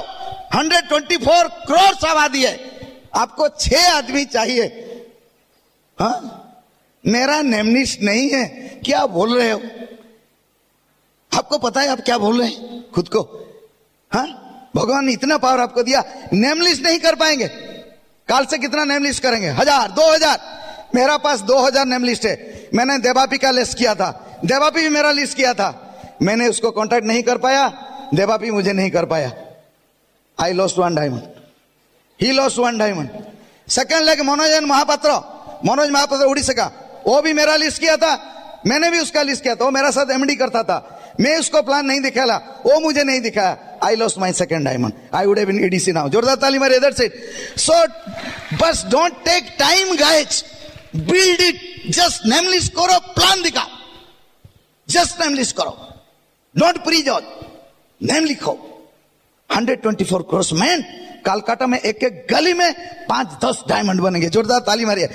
124 करोड़ आबादी है, आपको 6 आदमी चाहिए। हाँ, मेरा नेमलिस्ट नहीं है। क्या बोल रहे हो? आपको पता है आप क्या बोल रहे हैं खुद को? हाँ, भगवान ने इतना पावर आपको दिया, नेमलिस्ट नहीं कर पाएंगे। काल से कितना नेम लिस्ट करेंगे? 1000, 2000। मेरा पास 2000 नेम लिस्ट है। मैंने देवापी का लिस्ट किया था, देवापी भी मेरा लिस्ट किया था। मैंने उसको कांटेक्ट नहीं कर पाया, देवापी मुझे नहीं कर पाया। I lost 1 diamond, he lost 1 diamond. Second leg Manoj Mahapatra Orissa का, वो भी मेरा लिस्ट किया था, मैंने भी उसका लिस्ट किया था। वो मेरा साथ एमडी करता था, मैं उसको प्लान नहीं दिखाया, वो मुझे नहीं दिखाया। I lost my 2nd diamond. I would have been EDC now. जोरदार ताली मारिए। That's it. So, but don't take time, guys. Build it. Just name list करो, plan दिखाओ. Just name list करो. Don't pre-judge. Name लिखो। 124 crores man. कलकत्ता में एक गली में 5-10 डायमंड बनेंगे। जोरदार ताली मारिए।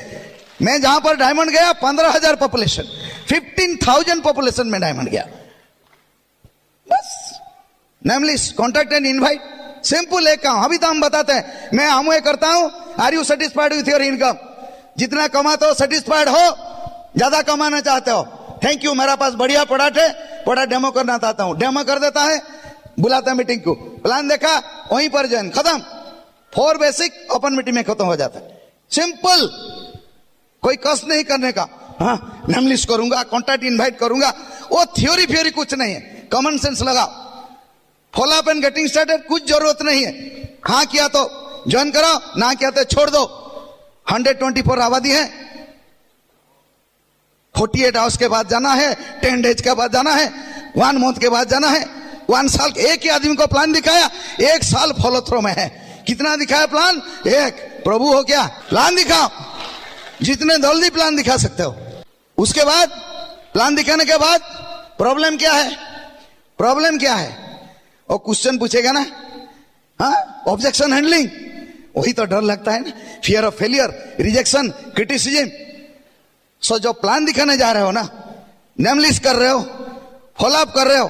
मैं जहां पर डायमंड गया 15,000 पॉपुलेशन, 15,000 पॉपुलेशन में डायमंड गया। बस name list, contact and invite. Simple एक काम। अभी तो हम बताते हैं, मैं हम करता हूं। Are you satisfied with your income? जितना कमाते हो सेटिस्फाइड हो? ज्यादा कमाना चाहते हो? थैंक यू, मेरा पास बढ़िया प्रोडक्ट है, प्रोडक्ट डेमो करना चाहता हूं, डेमो कर देता है, बुलाता है मीटिंग को, प्लान देखा, वहीं पर ज्वाइन, खत्म। 4 बेसिक ओपन मीटिंग में खत्म हो जाता है। सिंपल, कोई कष्ट नहीं करने का। हाँ, नेम लिस्ट करूंगा, कॉन्टैक्ट इनवाइट करूंगा, वो थ्योरी कुछ नहीं है। कॉमन सेंस लगाओ। Follow up and getting started, कुछ जरूरत नहीं है। हाँ किया तो ज्वाइन कराओ, ना किया तो छोड़ दो। 124 आबादी है, 48 आवर्स के बाद जाना है, 10 डेज के बाद जाना है, 1 मंथ के बाद जाना है, 1 साल। एक ही आदमी को प्लान दिखाया, 1 साल फॉलो थ्रो में है। कितना दिखाया प्लान? एक। प्रभु हो क्या? प्लान दिखाओ, जितने जल्दी प्लान दिखा सकते हो। उसके बाद प्लान दिखाने के बाद प्रॉब्लम क्या है? प्रॉब्लम क्या है? और क्वेश्चन पूछेगा ना, हाँ, ऑब्जेक्शन हैंडलिंग, वही तो डर लगता है ना, fear of failure, rejection, criticism. So जो प्लान दिखाने जा रहे हो ना, नेम लिस्ट कर रहे हो, फॉलोअप कर रहे हो,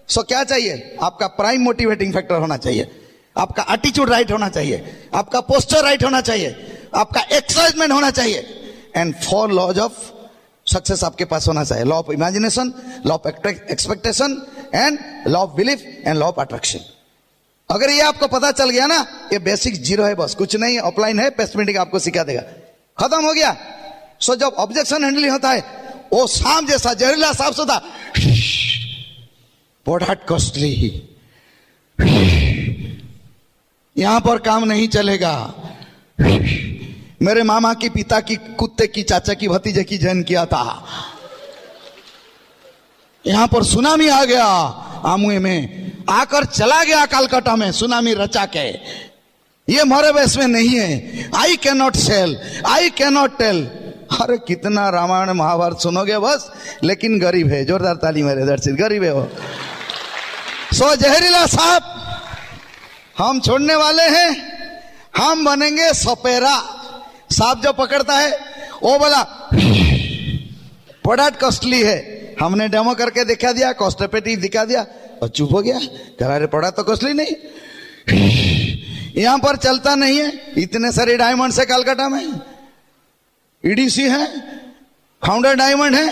सो क्या चाहिए? आपका प्राइम मोटिवेटिंग फैक्टर होना चाहिए, आपका एटीट्यूड राइट होना चाहिए, आपका पोस्चर राइट होना चाहिए, आपका एक्साइटमेंट होना चाहिए, एंड 4 लॉज ऑफ सक्सेस आपके पास होना चाहिए। Law of imagination, law of expectation and law of belief and law of attraction. अगर ये आपको पता चल गया ना, ये बेसिक 0 है, बस कुछ नहीं, ऑफलाइन है, पेस्टमेटिक आपको सिखा देगा, खत्म हो गया। सो जब ऑब्जेक्शन हैंडलिंग होता है, वो सांप जैसा जहरीला सांप होता, बहुत कॉस्टली, यहां पर काम नहीं चलेगा। मेरे मामा की पिता की कुत्ते की चाचा की भतीजे की जन्म किया था, यहां पर सुनामी आ गया, आमुए में आकर चला गया, कलकत्ता में सुनामी रचा के। ये मोरे बेस में नहीं है। I can not sell, I can not tell. अरे कितना रामायण महाभारत सुनोगे बस, लेकिन गरीब है। जोरदार ताली मेरे दर्शित, गरीब है वो। सो जहरीला सांप हम छोड़ने वाले हैं, हम बनेंगे सपेरा। सांप जो पकड़ता है वो बोला प्रोडक्ट कॉस्टली है, हमने डेमो करके दिखा दिया, कॉस्ट इफेक्टिव दिखा दिया और चुप हो गया। कह रहा है प्रोडक्ट तो कॉस्टली नहीं, यहां पर चलता नहीं है। इतने सारे डायमंड है कलकत्ता में, ईडीसी है, फाउंडर डायमंड है,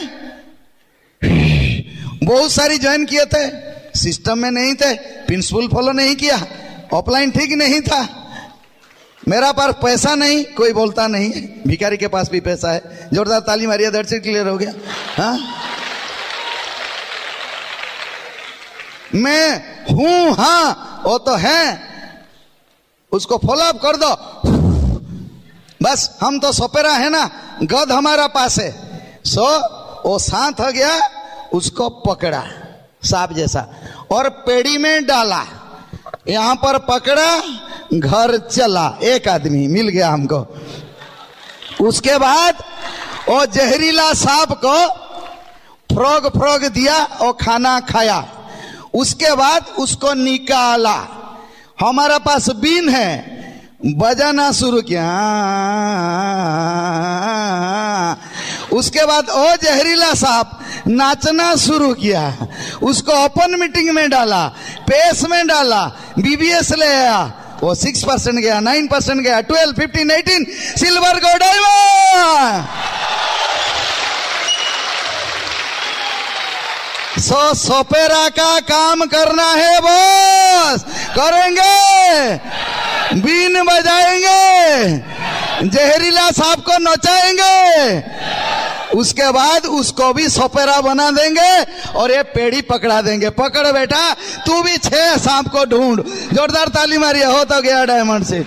बहुत सारी ज्वाइन किए थे, सिस्टम में नहीं थे, प्रिंसिपल फॉलो नहीं किया, ऑफलाइन ठीक नहीं था। मेरा पास पैसा नहीं, कोई बोलता नहीं, भिखारी के पास भी पैसा है। जोरदार ताली मारिए, दर्शित क्लियर हो गया। हाँ, मैं हूं, हाँ वो तो है, उसको फॉलो अप कर दो बस। हम तो सोपेरा है ना, गध हमारा पास है। सो वो शांत हो गया, उसको पकड़ा सांप जैसा और पेड़ी में डाला, यहां पर पकड़ा, घर चला। एक आदमी मिल गया हमको। उसके बाद वो जहरीला सांप को फ्रॉग दिया और खाना खाया। उसके बाद उसको निकाला, हमारा पास बीन है, बजाना शुरू किया। उसके बाद वो जहरीला सांप नाचना शुरू किया, उसको ओपन मीटिंग में डाला, पेस में डाला, बीबीएस ले आया। वो 6% गया, 9% गया, 12, 15, 18 सिल्वर को डायमंड। सोपेरा का काम करना है बॉस, करेंगे, बीन बजाएंगे, जहरीला सांप को नचाएंगे, उसके बाद उसको भी सोपेरा बना देंगे और ये पेड़ी पकड़ा देंगे। पकड़ बेटा, तू भी 6 सांप को ढूंढ। जोरदार ताली मारिए, हो तो गया डायमंड से।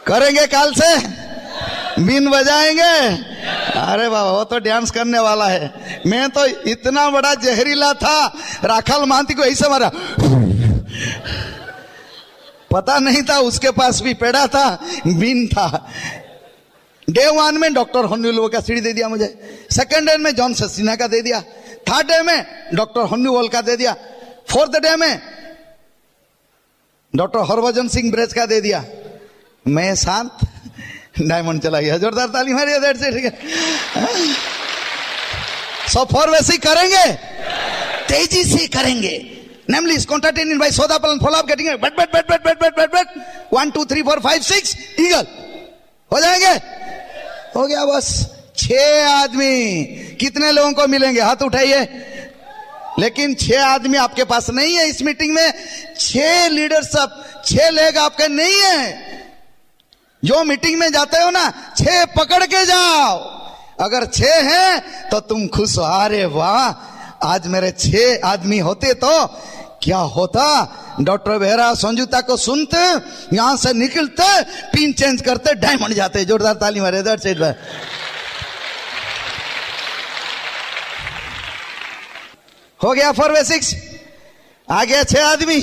करेंगे काल से, बीन बजाएंगे। अरे बाबा, वो तो डांस करने वाला है। मैं तो इतना बड़ा जहरीला था, राखाल मांती को ऐसे मारा, पता नहीं था उसके पास भी पेड़ा था, बीन था। डे 1 में डॉक्टर हन्नूवल का सीढ़ी दे दिया मुझे, सेकंड डे में जॉन ससीना का दे दिया, थर्ड डे में डॉक्टर हन्नूवल का दे दिया, फोर्थ डे में डॉक्टर हरभजन सिंह ब्रेज का दे दिया। मैं शांत, डायमंड चला गया। जोरदार ताली मारिए, देर से, ठीक है। सो फॉर वैसे करेंगे, तेजी से करेंगे। Namely, is contacted by soda plan, follow up, getting it, bet, 1, 2, 3, 4, 5, 6, eagle, हो जाएंगे। हो गया बस। 6 आदमी कितने लोगों को मिलेंगे? हाथ उठाइए। लेकिन 6 आदमी आपके पास नहीं है इस मीटिंग में। 6 लीडरशिप, 6 लेग आपके नहीं है। जो मीटिंग में जाते हो ना, 6 पकड़ के जाओ। अगर 6 हैं तो तुम खुश हो, अरे वाह, आज मेरे 6 आदमी होते तो क्या होता? डॉक्टर बेहरा संजुता को सुनते, यहां से निकलते, पिन चेंज करते, डायमंड जाते। जोरदार ताली मारे। दैट्स इट भाई। हो गया 4 बेसिक्स। आ गया 6 आदमी।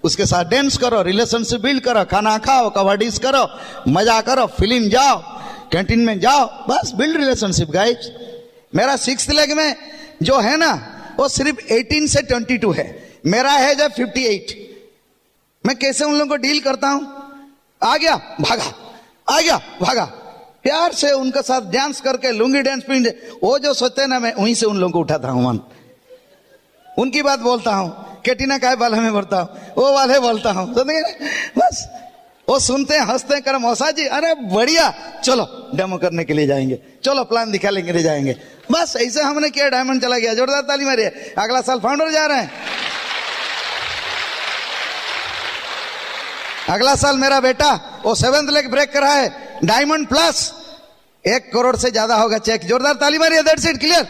उसके साथ डांस करो, रिलेशनशिप बिल्ड करो, खाना खाओ, कबड्डीज करो, मजा करो, फिल्म जाओ, कैंटीन में जाओ, बस बिल्ड रिलेशनशिप गाइस। मेरा 6th लेग में जो है ना वो सिर्फ 18 से 22 है, मेरा है जब 58। मैं कैसे उन लोगों को डील करता हूं? आ गया भागा, आ गया भागा, प्यार से उनके साथ डांस करके लुंगी डांस पिंड, वो जो सोचते हैं ना, मैं वहीं से उन लोगों को उठाता हूं मन, उनकी बात बोलता हूं। कैटिना काय वाले में बोलता हूं, वो वाले बोलता हूं, बस वो सुनते हैं, हंसते हैं, कर मौसा जी अरे बढ़िया, चलो डेमो करने के लिए जाएंगे, चलो प्लान दिखाने के लिए जाएंगे। बस ऐसे हमने किया, डायमंड चला गया। जोरदार ताली मारिए। अगला साल फाउंडर जा रहे हैं। अगला साल मेरा बेटा वो 7th लेग ब्रेक कर रहा है, डायमंड प्लस 1 करोड़ से ज्यादा होगा चेक। जोरदार ताली मारिए। That's it, clear.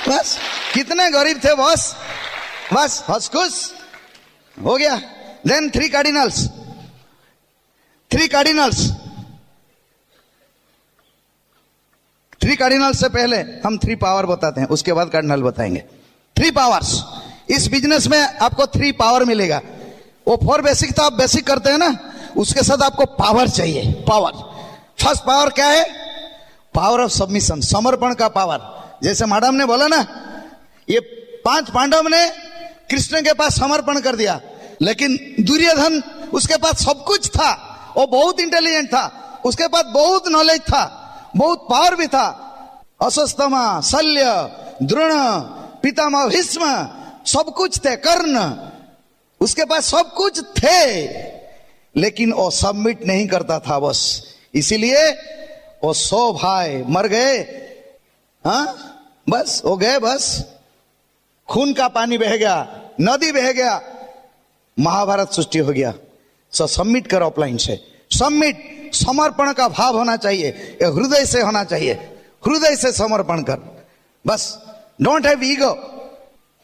बस कितने गरीब थे बॉस, बस हंस खुश हो गया। Then 3 cardinals. 3 कार्डिनल्स। 3 कार्डिनल्स से पहले हम 3 पावर बताते हैं, उसके बाद कार्डिनल बताएंगे। 3 पावर्स। इस बिजनेस में आपको 3 पावर मिलेगा। वो 4 बेसिक तो आप बेसिक करते हैं ना, उसके साथ आपको पावर चाहिए। पावर, फर्स्ट पावर क्या है? पावर ऑफ सबमिशन, समर्पण का पावर। जैसे मैडम ने बोला ना, ये 5 पांडव ने कृष्ण के पास समर्पण कर दिया, लेकिन दुर्योधन उसके पास सब कुछ था, वो बहुत इंटेलिजेंट था, उसके पास बहुत नॉलेज था, बहुत पावर भी था। अश्वत्थामा, शल्य, द्रोण, पितामह भीष्म सब कुछ थे, कर्ण, उसके पास सब कुछ थे, लेकिन वो सबमिट नहीं करता था बस। इसीलिए वो 100 भाई मर गए। हाँ बस हो गए, बस खून का पानी बह गया, नदी बह गया, महाभारत सृष्टि हो गया। सो सबमिट करो ऑफलाइन से। सबमिट, समर्पण का भाव होना चाहिए, हृदय से होना चाहिए, हृदय से समर्पण कर। बस डोंट हैव ईगो।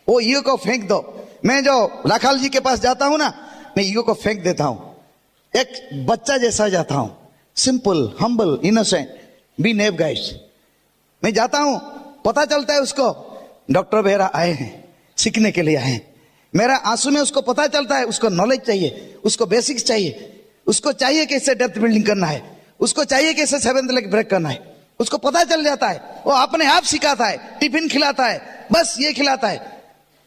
वो ईगो को फेंक दो। मैं जो राखाल जी के पास जाता हूं ना, मैं ईगो को फेंक देता हूं, एक बच्चा जैसा जाता हूं, सिंपल, हम्बल, इनोसेंट, बी नेव गाइस। मैं जाता हूं, पता चलता है उसको डॉक्टर बेहरा आए हैं, सीखने के लिए आए हैं। मेरा आंसू में उसको पता चलता है, उसको नॉलेज चाहिए, उसको बेसिक्स चाहिए, उसको चाहिए कैसे डेप्थ बिल्डिंग करना है, उसको चाहिए कैसे 7th लेग ब्रेक करना है, उसको पता चल जाता है। वो अपने आप सिखाता है, टिफिन खिलाता है, बस ये खिलाता है,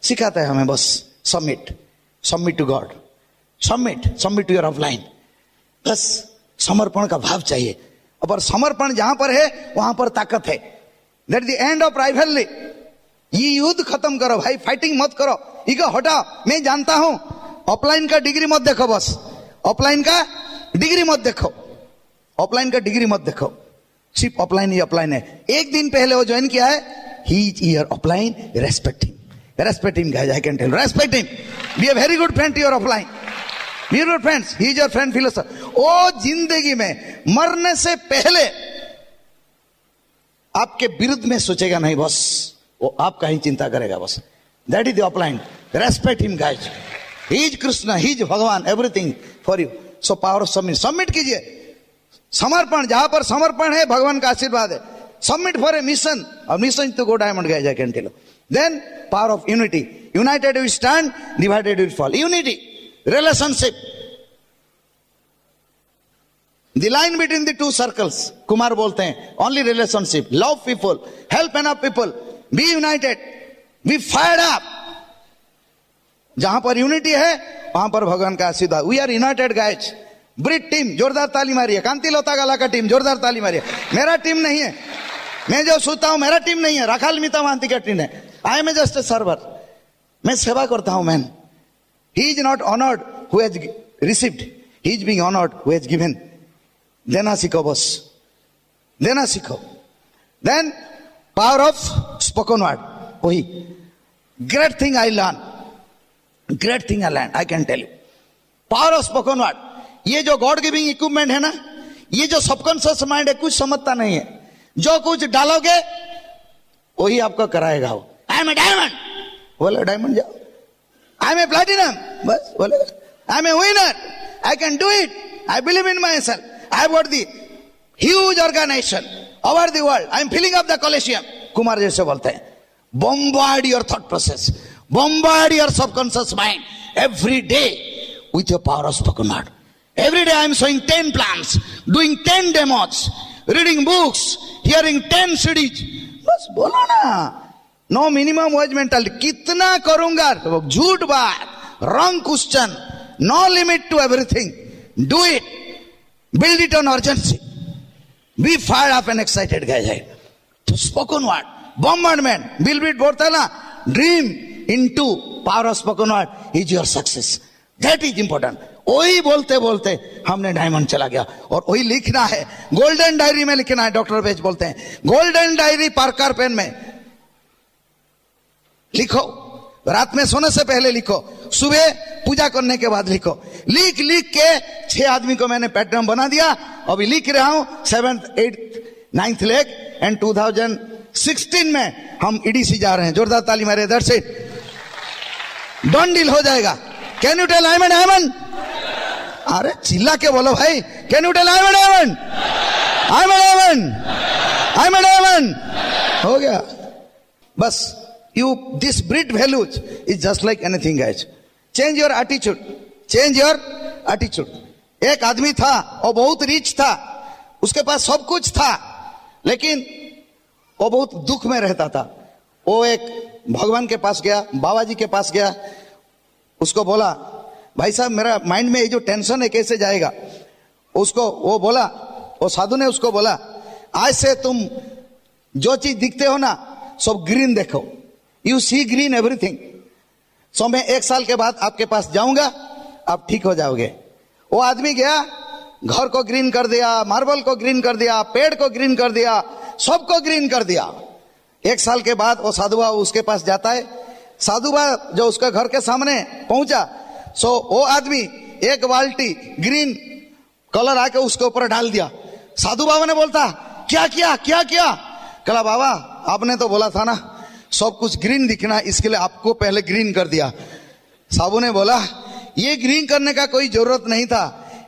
सिखाता है हमें। बस submit, submit to god, submit, submit to your offline. बस समर्पण का भाव चाहिए। और समर्पण जहां पर है वहां पर ताकत है। That the end of rivalry. ये युद्ध खत्म करो भाई, फाइटिंग मत करो, ईगो हटाओ। मैं जानता हूं, ऑफलाइन का डिग्री मत देखो, बस ऑफलाइन का डिग्री मत देखो, ऑफलाइन का डिग्री मत देखो, सिर्फ ऑफलाइन ही ऑफलाइन है। एक दिन पहले वो ज्वाइन किया है, he is your offline, respect him, respect him guys, I can tell, respect him, be a very good friend to your offline, be your friends, he is your friend philosopher. वो जिंदगी में मरने से पहले आपके विरुद्ध में सोचेगा नहीं, बस वो आपका ही चिंता करेगा बस। That is the offline, respect him guys, he is Krishna, he is भगवान, everything for you. So power of submit, submit कीजिए। समर्पण, जहां पर समर्पण है भगवान का आशीर्वाद है। सबमिट फॉर ए मिशन, और mission to go diamond guys, I can tell you. Then power of unity, united we stand, divided we fall. Unity, relationship, the line between the 2 circles, Kumar बोलते हैं, only relationship, love people, help enough people, be united, be fired up. जहां पर यूनिटी है वहां पर भगवान का आशीर्वाद। We are united guys. Britt team, जोरदार ताली मारिए। कांति लोतागाला का टीम, जोरदार ताली मारिए। मेरा टीम नहीं है, मैं जो सोचता हूं मेरा टीम नहीं है, राखाल मीता महांती का टीम है। I am just a server, मैं सेवा करता हूं man. He is not honoured who has received, he is being honoured who has given. देना सीखो बस, देना सीखो। Then power of spoken word, वही great thing I learn, great thing I learn, I can tell you. Power of spoken word, ये जो गॉड गिविंग इक्विपमेंट है ना, ये जो सबकॉन्शियस माइंड है कुछ समझता नहीं है, जो कुछ डालोगे वही आपको कराएगा। वो आई एम ए डायमंड, बोले डायमंड जाओ, आई एम ए प्लैटिनम, बस बोले I am a winner, I can do it, I believe in myself, I have got the huge organisation over the world, I am filling up the coliseum. Kumar जैसे बोलते हैं, bombard your thought process, bombard your subconscious mind every day with your power of spoken word. Every day I am showing 10 plans, doing 10 demos, reading books, hearing 10 CDs. बस बोलो ना, नो मिनिमम वेज मेंटालिटी. कितना करूंगा, झूठ बात, wrong question, no limit to everything. Do it, build it on urgency, be fire up and excited guys. तो spoken word bombardment, Bill Britt बोलता है ना, dream into power of spoken word is your success. That is important. वही बोलते बोलते हमने डायमंड चला गया. और वही लिखना है, गोल्डन डायरी में लिखना है. डॉक्टर बेच बोलते हैं गोल्डन डायरी पार्कर पेन में लिखो, रात में सोने से पहले लिखो, सुबह पूजा करने के बाद लिखो. लिख लिख के 6 आदमी को मैंने पैटर्न बना दिया. अभी लिख रहा हूं 7th 8th 9th leg and 2016 में हम ईडीसी जा रहे हैं. जोरदार ताली मारे. दैट्स इट, डन डील हो जाएगा. Can you tell I am a diamond? अरे चिल्ला के बोलो भाई, can you tell I am a diamond? I am a diamond, I am a diamond. हो गया बस. You this Britt values is just like anything guys. Change your attitude, change your attitude. एक आदमी था, वो बहुत रिच था, उसके पास सब कुछ था, लेकिन वो बहुत दुख में रहता था. वो एक भगवान के पास गया, बाबा जी के पास गया, उसको बोला भाई साहब मेरा माइंड में ये जो टेंशन है कैसे जाएगा. उसको वो बोला, वो साधु ने उसको बोला आज से तुम जो चीज दिखते हो ना सब ग्रीन देखो, यू सी ग्रीन एवरीथिंग. सो मैं 1 साल के बाद आपके पास जाऊंगा, आप ठीक हो जाओगे. वो आदमी गया, घर को ग्रीन कर दिया, मार्बल को ग्रीन कर दिया, पेड़ को ग्रीन कर दिया, सबको ग्रीन कर दिया. 1 साल के बाद वो साधु बाबा उसके पास जाता है. साधु बाबा जो उसके घर के सामने पहुंचा, सो वो आदमी 1 बाल्टी ग्रीन कलर आके उसके ऊपर डाल दिया. साधु बाबा ने बोलता क्या किया क्या किया? कहा बाबा आपने तो बोला था ना सब कुछ ग्रीन दिखना, इसके लिए आपको पहले ग्रीन कर दिया. साधु ने बोला ये ग्रीन करने का कोई जरूरत नहीं था,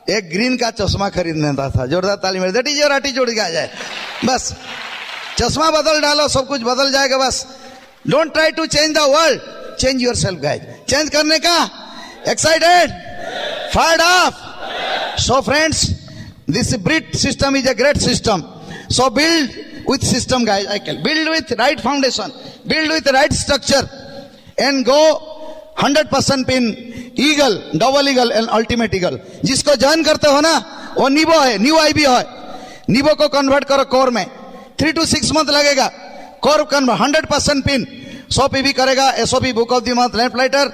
एक ग्रीन का चश्मा खरीदना था. जोरदार ताली मेरे. That is your attitude guys. बस चश्मा बदल डालो, सब कुछ बदल जाएगा. बस don't try to change the world, change yourself guys. Change करने का excited, fired up. So friends, this Britt system is a great system. So build with system guys. I can build with right foundation, build with right structure and go 100% in eagle, double eagle and ultimate eagle. जिसको ज्वाइन करते हो ना वो नीबो है, न्यू आईबी है. नीबो को कन्वर्ट करो कोर में, 3 to 6 मंथ लगेगा. कोर कन्वर्ट 100% पिन, 100 पीवी करेगा, SOP book of the month, lamp lighter,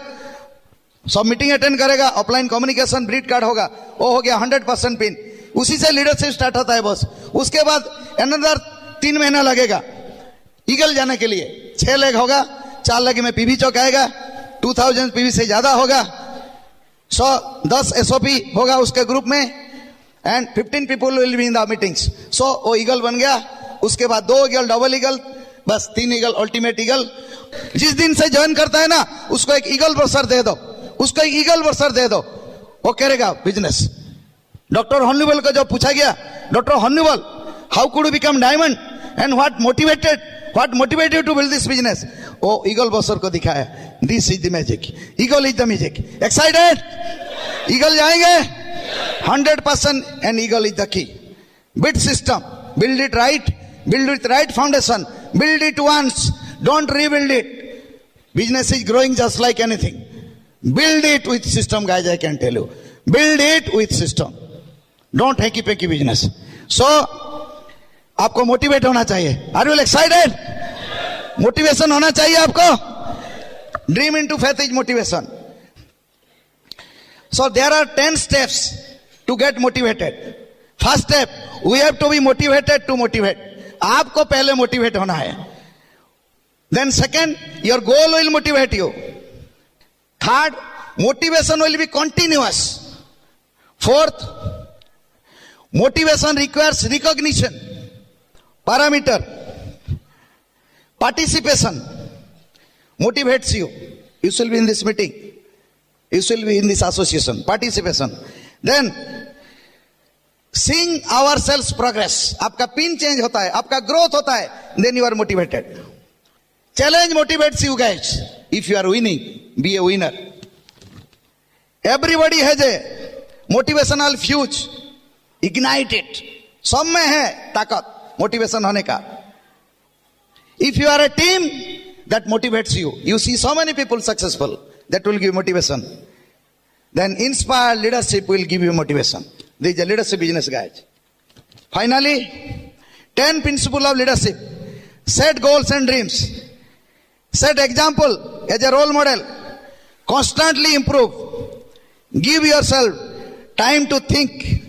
सब मीटिंग अटेंड करेगा, ऑफलाइन कम्युनिकेशन, ब्रीड कार्ड होगा, वो हो गया 100% पिन. उसी से लीडरशिप स्टार्ट होता है बॉस. उसके बाद अनदर 3 महीना लगेगा ईगल जाने के लिए. 6 लेग होगा, 4 लेग में पीवी चौक आएगा, 2000 पीवी से ज्यादा होगा, 110 एसओपी होगा उसके ग्रुप में and 15 people will be in the meetings. So वो ईगल बन गया. उसके बाद 2 ईगल, डबल ईगल, बस 3 ईगल, अल्टीमेट ईगल. जिस दिन से ज्वाइन करता है ना उसको एक ईगल ब्रोशर दे दो, उसको एक ईगल ब्रोशर दे दो, वो करेगा बिजनेस. डॉक्टर हॉर्निबल को जब पूछा गया, doctor Hornibal how could you become diamond and what motivated you to build this business, वो ईगल ब्रोशर को दिखाया. This is the magic, eagle is the magic. Excited? Eagle जाएंगे 100% and eagle is the key. Britt system, build it right, build with right foundation, build it once, don't rebuild it. Business is growing just like anything. Build it with system guys, I can tell you. Build it with system. Don't hanky panky business. So आपको मोटिवेट होना चाहिए. Are you excited? मोटिवेशन होना चाहिए आपको. Dream into faith is motivation. So there are 10 steps to get motivated. First step, we have to be motivated to motivate. आपको पहले मोटिवेट होना है. Then second, your goal will motivate you. Third, motivation will be continuous. Fourth, motivation requires recognition. Parameter, participation motivates you. You shall be in this meeting. You will be in this association, participation. Then, seeing ourselves progress. आपका pin change होता है, आपका growth होता है. Then you are motivated. Challenge motivates you guys. If you are winning, be a winner. Everybody has a motivational fuse. Ignite it. सब में है ताकत motivation होने का. If you are a team, that motivates you. You see so many people successful. That will give motivation. Then inspired leadership will give you motivation. This is a leadership business, guys. Finally, 10 principles of leadership. Set goals and dreams. Set example as a role model. Constantly improve. Give yourself time to think.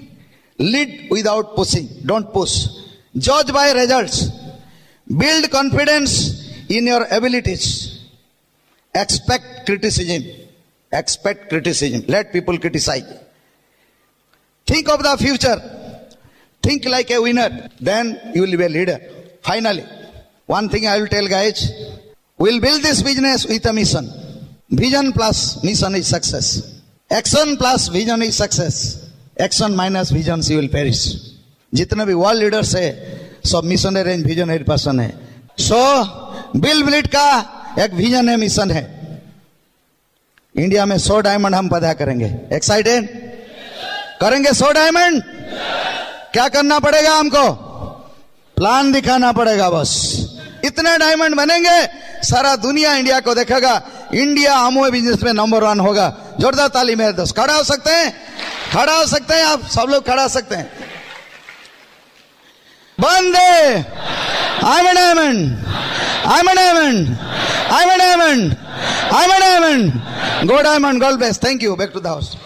Lead without pushing. Don't push. Judge by results. Build confidence in your abilities. Expect criticism. Expect criticism. Let people criticize. Think of the future. Think like a winner. Then you will be a leader. Finally, one thing I will tell guys. We'll build this business with a mission. Vision plus mission is success. Action plus vision is success. Action minus vision you will perish. जितने भी वर्ल्ड लीडर्स है सब मिशनरी एंड विजनरी पर्सन है. सो बिल ब्लिट का एक विजन है, मिशन है. इंडिया में 100 डायमंड हम पैदा करेंगे. एक्साइटेड? करेंगे 100 डायमंड. क्या करना पड़ेगा हमको? प्लान दिखाना पड़ेगा बस. इतने डायमंड बनेंगे, सारा दुनिया इंडिया को देखेगा. इंडिया अमूवे बिजनेस में नंबर 1 होगा. जोरदार ताली मेरे दोस्त. खड़ा हो सकते हैं? खड़ा हो सकते हैं? आप सब लोग खड़ा हो सकते हैं? Bande! I'm a diamond. I'm a diamond. I'm a diamond. I'm a diamond. Go diamond. God bless. Thank you. Back to the house.